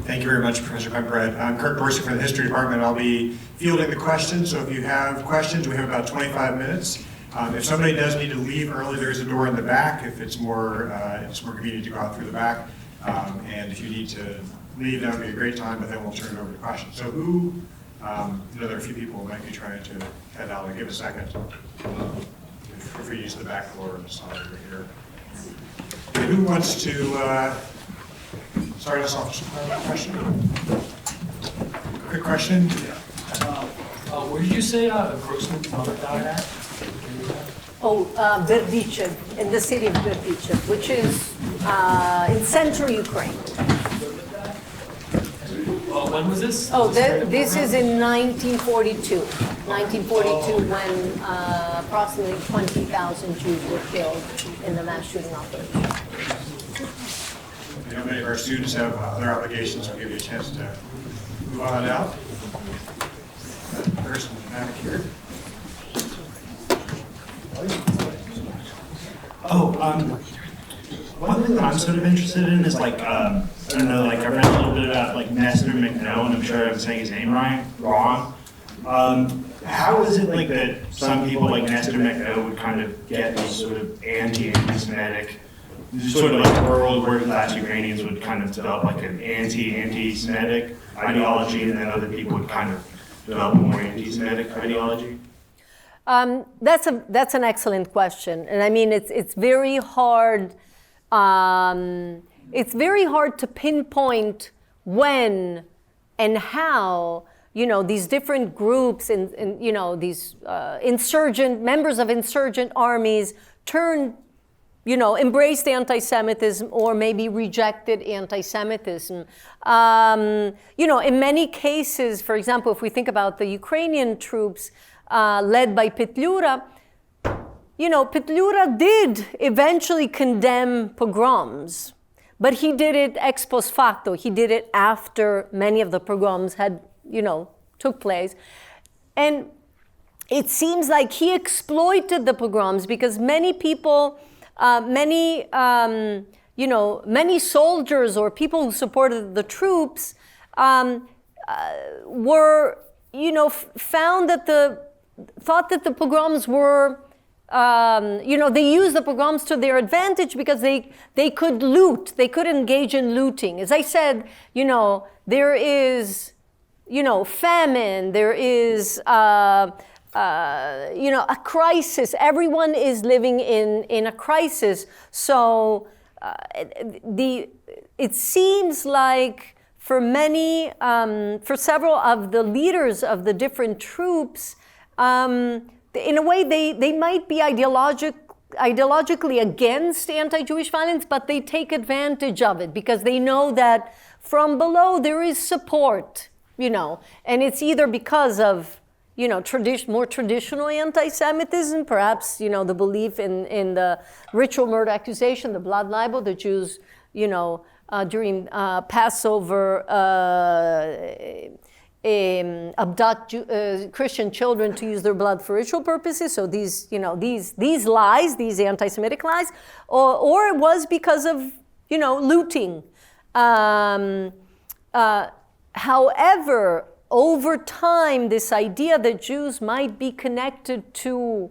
Thank you very much, Professor Bemporad. I'm Kirk Dorsey from the History Department. I'll be fielding the questions, so if you have questions, we have about 25 minutes. If somebody does need to leave early, there's a door in the back if it's more convenient to go out through the back. And if you need to leave, that would be a great time, but then we'll turn it over to questions. So who, there are a few people who might be trying to head out. I'll give a second. Feel free to use the back floor and the side over here. And who wants to start us off? Question? Quick question? Where did you say Grossman's mother died at? Berdychev, in the city of Berdychev, which is in central Ukraine. When was this? This is in 1942. 1942, when approximately 20,000 Jews were killed in the mass shooting operation. I know many of our students have other obligations. I'll give you a chance to move on out. That person back here. One thing that I'm sort of interested in is I don't know, I read a little bit about Nestor McNone. I'm sure I'm saying his name wrong. How is it that some people like Nestor McNone would kind of get these sort of anti-Semitic, sort of world working class Ukrainians would kind of develop an anti-Semitic ideology, and then other people would kind of develop a more anti-Semitic ideology? That's an excellent question, and I mean it's very hard. It's very hard to pinpoint when and how these different groups and these insurgent members of insurgent armies embraced anti-Semitism or maybe rejected anti-Semitism. In many cases, for example, if we think about the Ukrainian troops led by Petlura, Petlura did eventually condemn pogroms, but he did it ex post facto. He did it after many of the pogroms had, took place. And it seems like he exploited the pogroms because many people, many soldiers or people who supported the troops were, thought that the pogroms were, they used the pogroms to their advantage because they could loot, they could engage in looting. As I said, there is, famine, there is, a crisis. Everyone is living in a crisis. So it seems like for many, for several of the leaders of the different troops, in a way, they might be ideologically against anti-Jewish violence, but they take advantage of it because they know that from below there is support, and it's either because of, more traditional anti-Semitism, perhaps, the belief in the ritual murder accusation, the blood libel, the Jews, during Passover, abduct Christian children to use their blood for ritual purposes. So these lies, these anti-Semitic lies, or it was because of, looting. However, over time, this idea that Jews might be connected to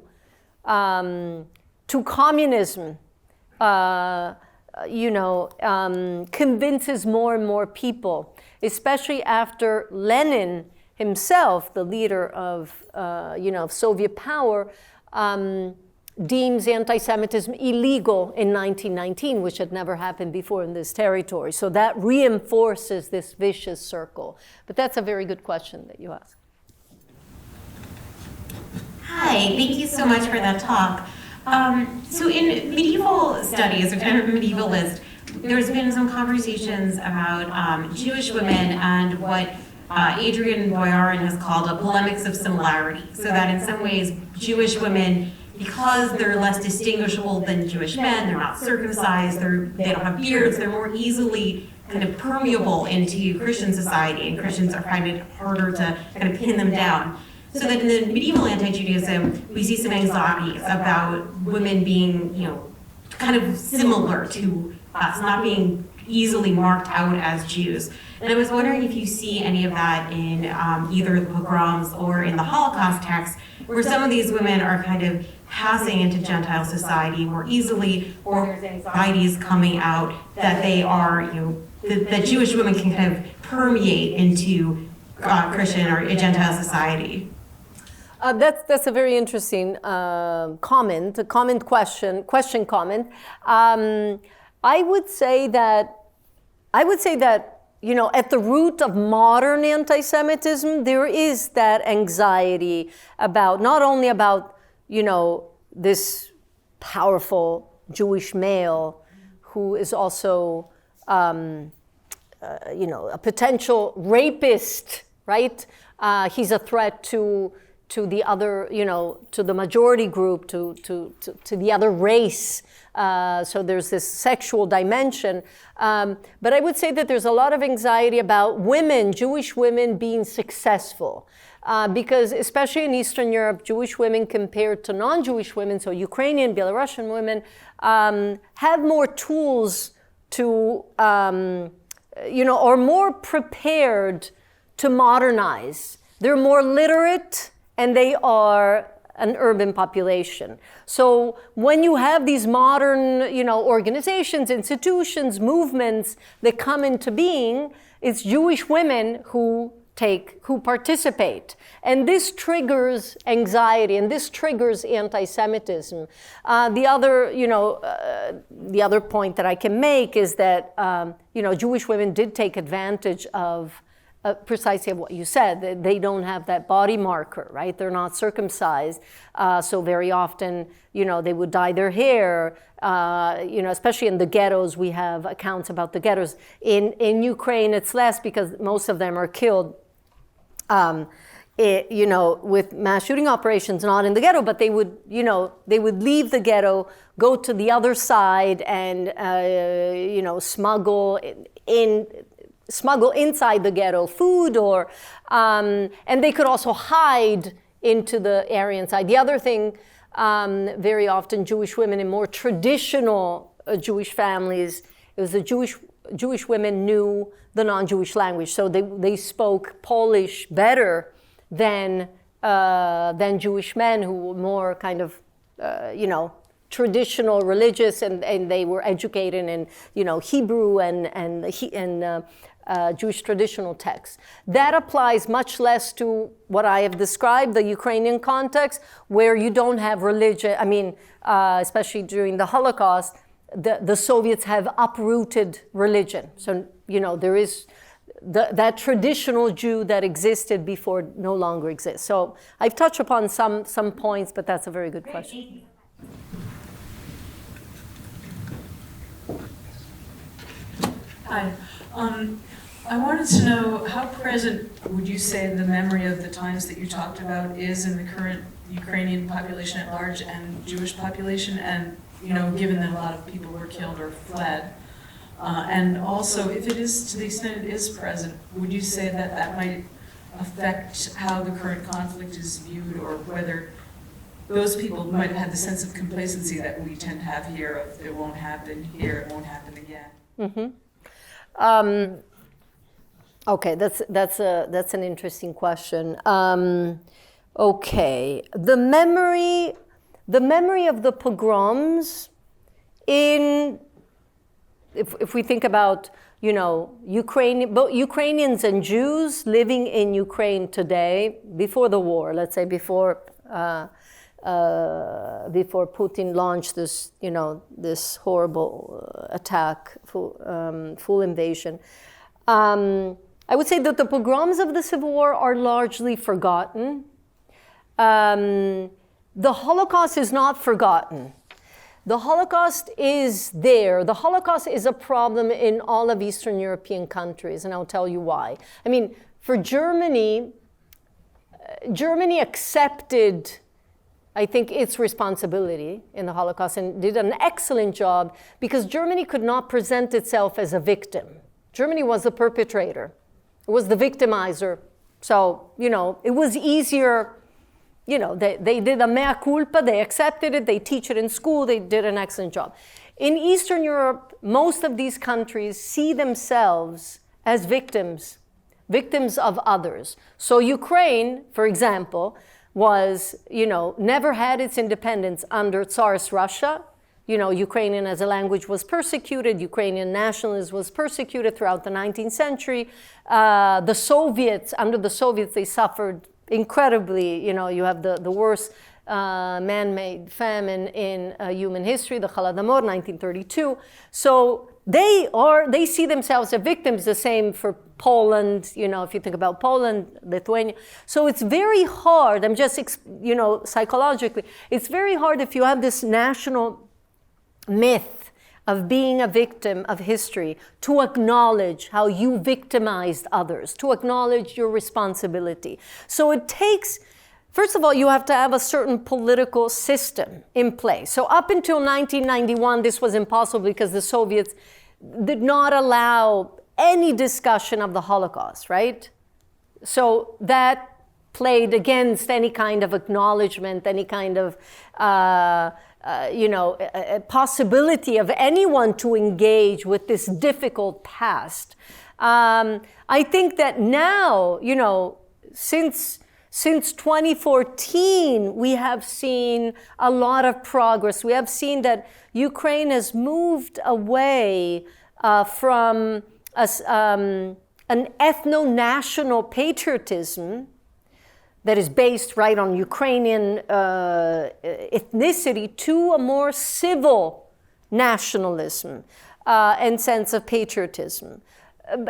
communism, convinces more and more people, especially after Lenin himself, the leader of Soviet power, deems anti-Semitism illegal in 1919, which had never happened before in this territory. So that reinforces this vicious circle. But that's a very good question that you ask. Hi, thank you so much for that talk. So in medieval studies, or kind of medievalist, there's been some conversations about Jewish women and what Adrian Boyarin has called a polemics of similarity. So that in some ways, Jewish women, because they're less distinguishable than Jewish men, they're not circumcised, they don't have beards, they're more easily kind of permeable into Christian society, and Christians are finding it harder to kind of pin them down. So that in the medieval anti-Judaism, we see some anxieties about women being, kind of similar to us, not being easily marked out as Jews. And I was wondering if you see any of that in either the Pogroms or in the Holocaust texts, where some of these women are kind of passing into Gentile society more easily, or there's anxieties coming out that they are, that Jewish women can kind of permeate into Christian or Gentile society. That's a very interesting comment comment. I would say that at the root of modern anti-Semitism, there is that anxiety about not only about this powerful Jewish male who is also a potential rapist, right? He's a threat to the other, to the majority group, to the other race. So there's this sexual dimension. But I would say that there's a lot of anxiety about women, Jewish women, being successful. Because especially in Eastern Europe, Jewish women compared to non-Jewish women, so Ukrainian, Belarusian women, have more tools to, are more prepared to modernize. They're more literate, and they are an urban population. So when you have these modern, organizations, institutions, movements that come into being, it's Jewish women who participate. And this triggers anxiety, and this triggers anti-Semitism. The other point that I can make is that, Jewish women did take advantage of precisely of what you said. They don't have that body marker, right? They're not circumcised. So very often, they would dye their hair. Especially in the ghettos, we have accounts about the ghettos. In Ukraine, it's less because most of them are killed, with mass shooting operations, not in the ghetto, but they would leave the ghetto, go to the other side, and smuggle inside the ghetto food, or and they could also hide into the area inside. The other thing, very often Jewish women in more traditional Jewish families, it was the Jewish women knew the non-Jewish language, so they spoke Polish better than Jewish men who were more kind of traditional religious, and they were educated in Hebrew and Jewish traditional texts. That applies much less to what I have described, the Ukrainian context, where you don't have religion. I mean, especially during the Holocaust, the Soviets have uprooted religion. So, there is that traditional Jew that existed before no longer exists. So I've touched upon some points, but that's a very good question. Hi. I wanted to know how present would you say the memory of the times that you talked about is in the current Ukrainian population at large and Jewish population, and given that a lot of people were killed or fled, and also if it is, to the extent it is present, would you say that that might affect how the current conflict is viewed, or whether those people might have had the sense of complacency that we tend to have here of it won't happen here, it won't happen again? Mm-hmm. Okay, that's an interesting question. Okay, the memory of the pogroms if we think about both Ukrainians and Jews living in Ukraine today before the war, let's say before Putin launched this this horrible attack, full invasion. I would say that the pogroms of the Civil War are largely forgotten. The Holocaust is not forgotten. The Holocaust is there. The Holocaust is a problem in all of Eastern European countries, and I'll tell you why. I mean, for Germany, Germany accepted, I think, its responsibility in the Holocaust and did an excellent job because Germany could not present itself as a victim. Germany was the perpetrator. It was the victimizer. So, it was easier. They did a mea culpa, they accepted it, they teach it in school, they did an excellent job. In Eastern Europe, most of these countries see themselves as victims of others. So Ukraine, for example, was, never had its independence under Tsarist Russia. Ukrainian as a language was persecuted, Ukrainian nationalism was persecuted throughout the 19th century. The Soviets, under the Soviets, they suffered incredibly. You have the worst man-made famine in human history, the Holodomor, 1932. So they see themselves as victims, the same for Poland, if you think about Poland, Lithuania. So it's very hard, I'm just, psychologically, it's very hard if you have this national myth of being a victim of history to acknowledge how you victimized others, to acknowledge your responsibility. So it takes, first of all, you have to have a certain political system in place. So up until 1991, this was impossible because the Soviets did not allow any discussion of the Holocaust, right? So that played against any kind of acknowledgement, any kind of a possibility of anyone to engage with this difficult past. I think that now, since 2014, we have seen a lot of progress. We have seen that Ukraine has moved away from an ethno-national patriotism that is based right on Ukrainian ethnicity to a more civil nationalism and sense of patriotism.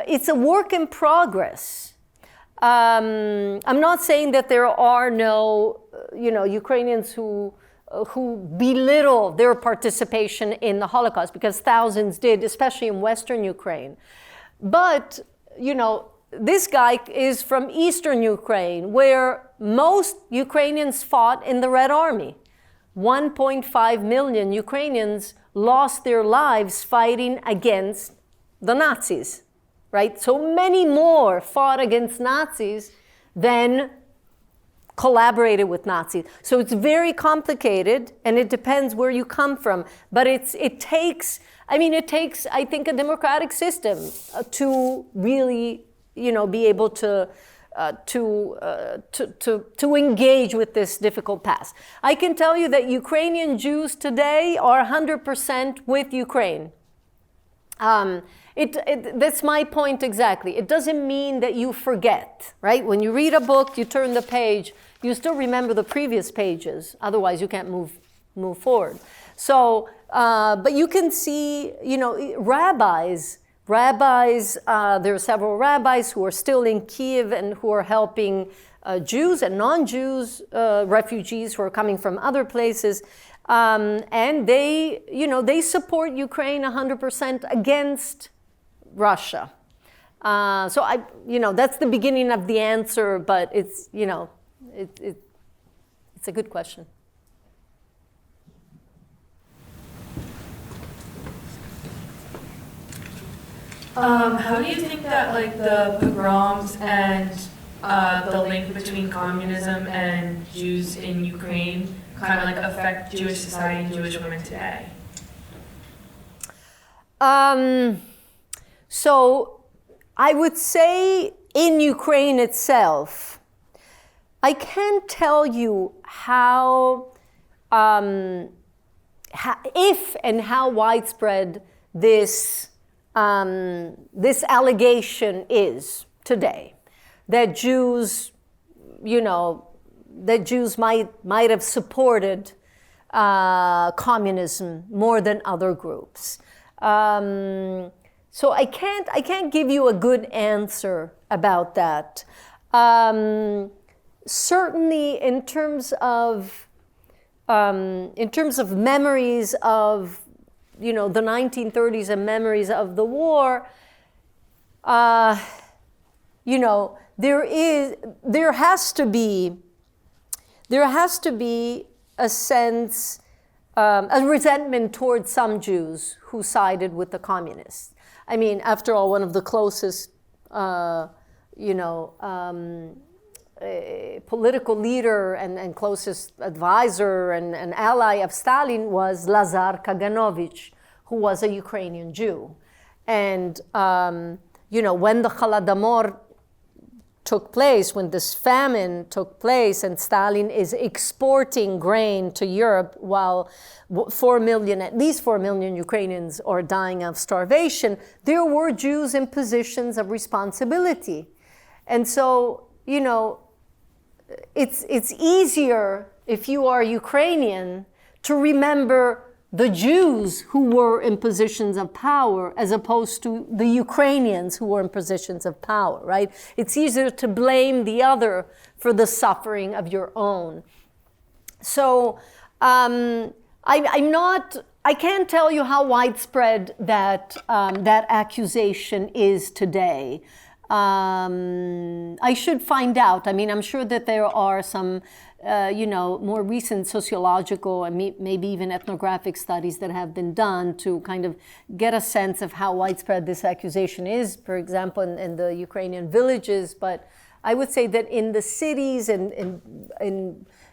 It's a work in progress. I'm not saying that there are no, Ukrainians who belittle their participation in the Holocaust, because thousands did, especially in Western Ukraine. But, this guy is from Eastern Ukraine, where most Ukrainians fought in the Red Army. 1.5 million Ukrainians lost their lives fighting against the Nazis, right? So many more fought against Nazis than collaborated with Nazis. So it's very complicated, and it depends where you come from. But it takes, I think, a democratic system to really, be able to engage with this difficult past. I can tell you that Ukrainian Jews today are 100% with Ukraine. That's my point exactly. It doesn't mean that you forget, right? When you read a book, you turn the page, you still remember the previous pages. Otherwise, you can't move forward. So, but you can see, rabbis, there are several rabbis who are still in Kiev and who are helping Jews and non-Jews, refugees who are coming from other places. And they support Ukraine 100% against Russia. So that's the beginning of the answer, but it's, it's a good question. How do you think that like the pogroms and the link between communism and Jews in Ukraine kind of like affect Jewish society and Jewish women today? So I would say in Ukraine itself, I can't tell you how if and how widespread this allegation is today, that Jews, might have supported communism more than other groups. So I can't give you a good answer about that. Certainly, in terms of memories of the 1930s and memories of the war, there has to be a sense, a resentment towards some Jews who sided with the communists. I mean, after all, one of the closest, political leader and closest advisor and ally of Stalin was Lazar Kaganovich, who was a Ukrainian Jew. And, when the Holodomor took place, when this famine took place, and Stalin is exporting grain to Europe while at least 4 million Ukrainians are dying of starvation, there were Jews in positions of responsibility. And so, it's easier if you are Ukrainian to remember the Jews who were in positions of power as opposed to the Ukrainians who were in positions of power, right? It's easier to blame the other for the suffering of your own. So I can't tell you how widespread that accusation is today. I should find out. I mean, I'm sure that there are some, more recent sociological and maybe even ethnographic studies that have been done to kind of get a sense of how widespread this accusation is, for example, in the Ukrainian villages. But I would say that in the cities and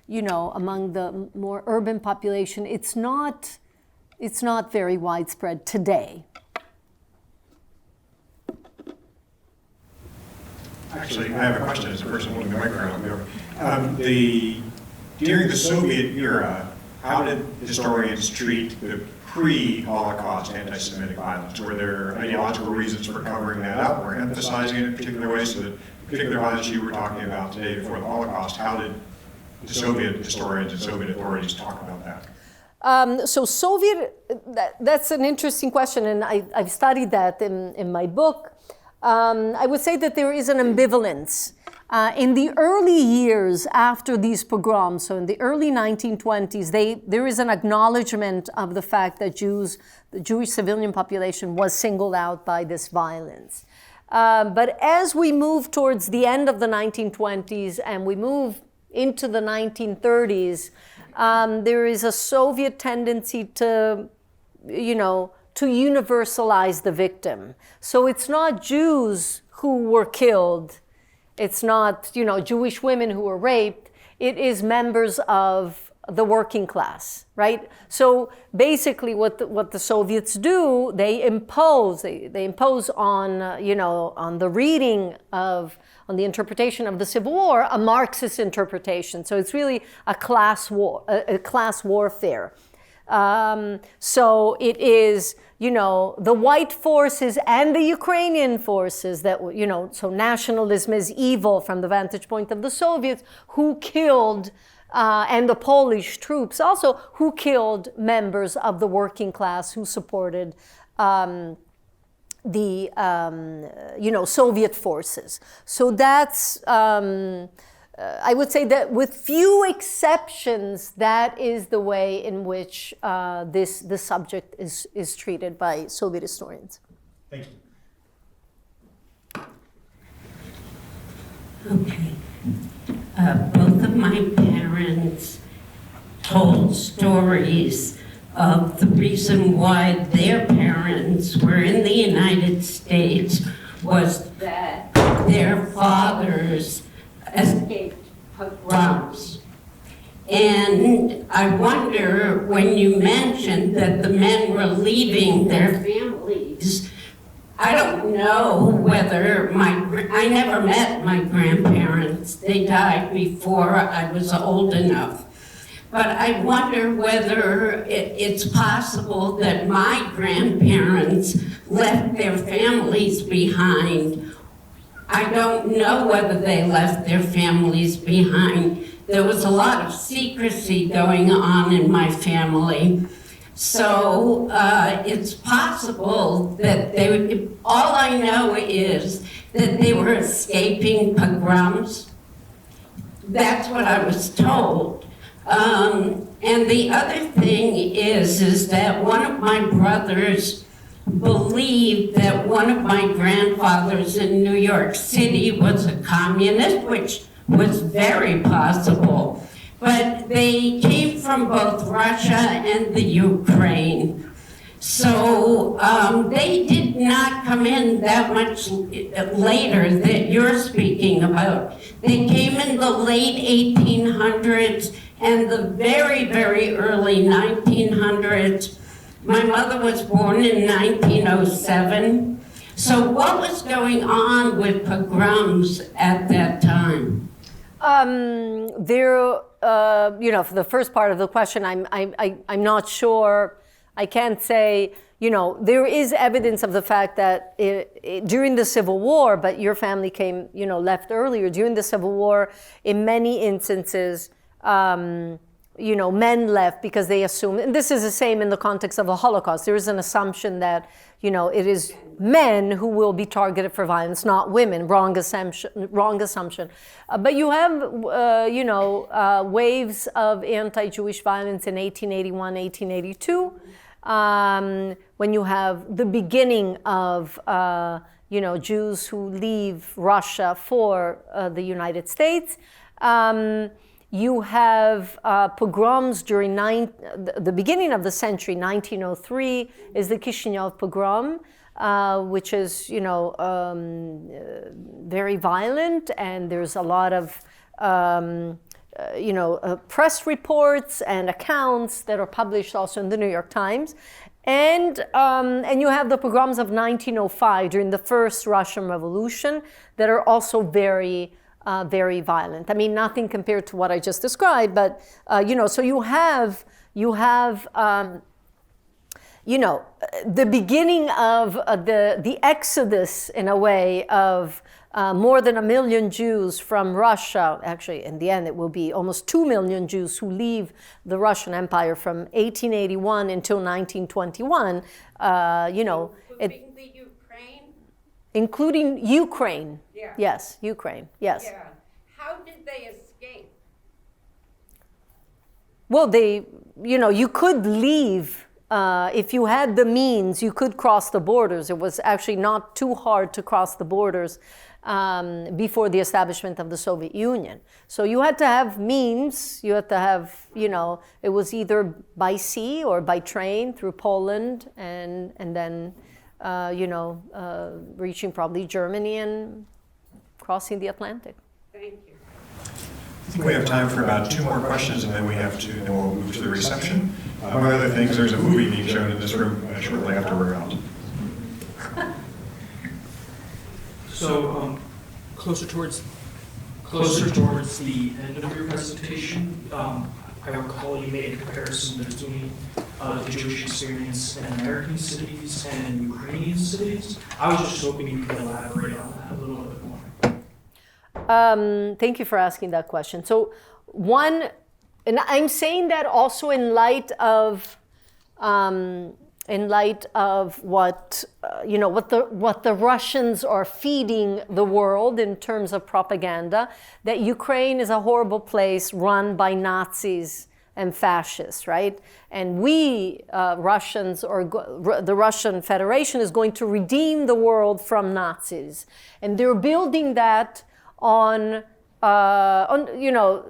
among the more urban population, it's not very widespread today. Actually, I have a question as a person holding the microphone. During the Soviet era, how did historians treat the pre-Holocaust anti-Semitic violence? Were there ideological reasons for covering that up or emphasizing it in particular ways? So the particular violence you were talking about today before the Holocaust, how did the Soviet historians and Soviet authorities talk about that? So that's an interesting question, and I've studied that in my book. I would say that there is an ambivalence. In the early years after these pogroms, so in the early 1920s, there is an acknowledgement of the fact that the Jewish civilian population was singled out by this violence. But as we move towards the end of the 1920s and we move into the 1930s, there is a Soviet tendency to universalize the victim. So it's not Jews who were killed. It's not, Jewish women who were raped. It is members of the working class, right? So basically what the Soviets do, they impose on, on the reading of, on the interpretation of the Civil War, a Marxist interpretation. So it's really a class war, a class warfare. So it is, the white forces and the Ukrainian forces that, so nationalism is evil from the vantage point of the Soviets, who killed, and the Polish troops also, who killed members of the working class who supported the Soviet forces. So that's, I would say that with few exceptions, that is the way in which this subject is treated by Soviet historians. Thank you. Okay. Both of my parents told stories of the reason why their parents were in the United States was that their fathers escaped pogroms. And I wonder, when you mentioned that the men were leaving their families, I don't know whether I never met my grandparents. They died before I was old enough. But I wonder whether it's possible that my grandparents left their families behind. I don't know whether they left their families behind. There was a lot of secrecy going on in my family. So it's possible that all I know is that they were escaping pogroms. That's what I was told. And the other thing is that one of my brothers believed that one of my grandfathers in New York City was a communist, which was very possible. But they came from both Russia and the Ukraine. So they did not come in that much later that you're speaking about. They came in the late 1800s and the very, very early 1900s. My mother was born in 1907. So what was going on with pogroms at that time? For the first part of the question, I'm not sure. I can't say. There is evidence of the fact that during the Civil War, but your family came, left earlier. During the Civil War, in many instances, men left because they assumed, and this is the same in the context of the Holocaust. There is an assumption that, it is men who will be targeted for violence, not women. Wrong assumption. But you have, waves of anti-Jewish violence in 1881, 1882, when you have the beginning of, Jews who leave Russia for the United States. You have pogroms during the beginning of the century. 1903 is the Chisinau pogrom, which is, very violent, and there's a lot of, press reports and accounts that are published also in the New York Times. And you have the pogroms of 1905 during the first Russian Revolution that are also very violent. I mean, nothing compared to what I just described, but so you have the beginning of the exodus, in a way, of more than 1 million Jews from Russia. Actually, in the end, it will be almost 2 million Jews who leave the Russian Empire from 1881 until 1921. Including Ukraine. Yeah. Yes, Ukraine. Yes. Yeah. How did they escape? Well, you could leave. If you had the means, you could cross the borders. It was actually not too hard to cross the borders before the establishment of the Soviet Union. So you had to have means. You had to have, it was either by sea or by train through Poland, and then, reaching probably Germany and crossing the Atlantic. Thank you. I think we have time for about 2 more questions, and then then we'll move to the reception. Among other things, there's a movie being shown in this room shortly after we're out. So, closer towards the end of your presentation, I recall you made a comparison between the Jewish experience in American cities and in Ukrainian cities. I was just hoping you could elaborate on that a little bit more. Thank you for asking that question. So and I'm saying that also in light of what what the Russians are feeding the world in terms of propaganda, that Ukraine is a horrible place run by Nazis and fascists, right? And we Russians, or the Russian Federation, is going to redeem the world from Nazis, and they're building that on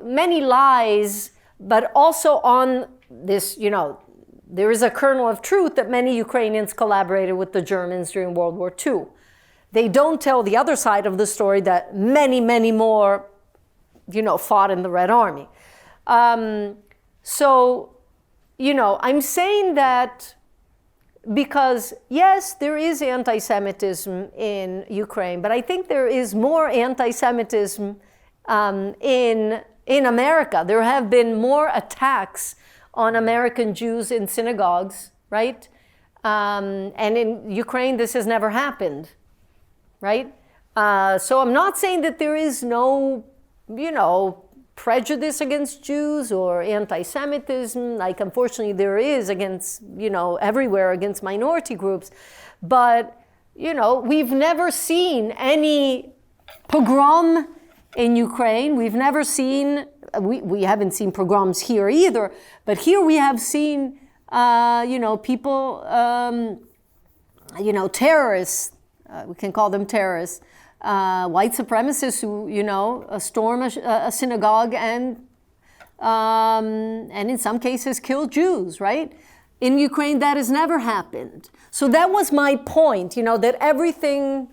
many lies, but also on this, there is a kernel of truth that many Ukrainians collaborated with the Germans during World War II. They don't tell the other side of the story that many, many more, fought in the Red Army. So, I'm saying that because, yes, there is anti-Semitism in Ukraine, but I think there is more anti-Semitism in America. There have been more attacks on American Jews in synagogues, right? And in Ukraine, this has never happened, right? So I'm not saying that there is no, prejudice against Jews or anti-Semitism, like unfortunately there is against, everywhere against minority groups. But, we've never seen any pogrom in Ukraine. We've never seen, we haven't seen pogroms here either, but here we have seen, people, terrorists, we can call them terrorists, white supremacists who, storm a synagogue and in some cases kill Jews, right? In Ukraine, that has never happened. So that was my point, that everything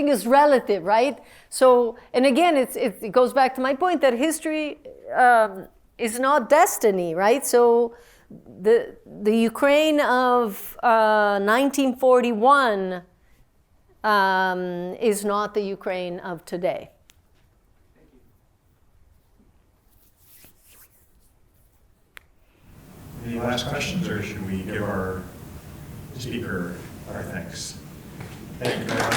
is relative, right? So, and again, it goes back to my point that history is not destiny, right? So the Ukraine of 1941 is not the Ukraine of today. Any last questions, or should we give our speaker our thanks? Thank you very much.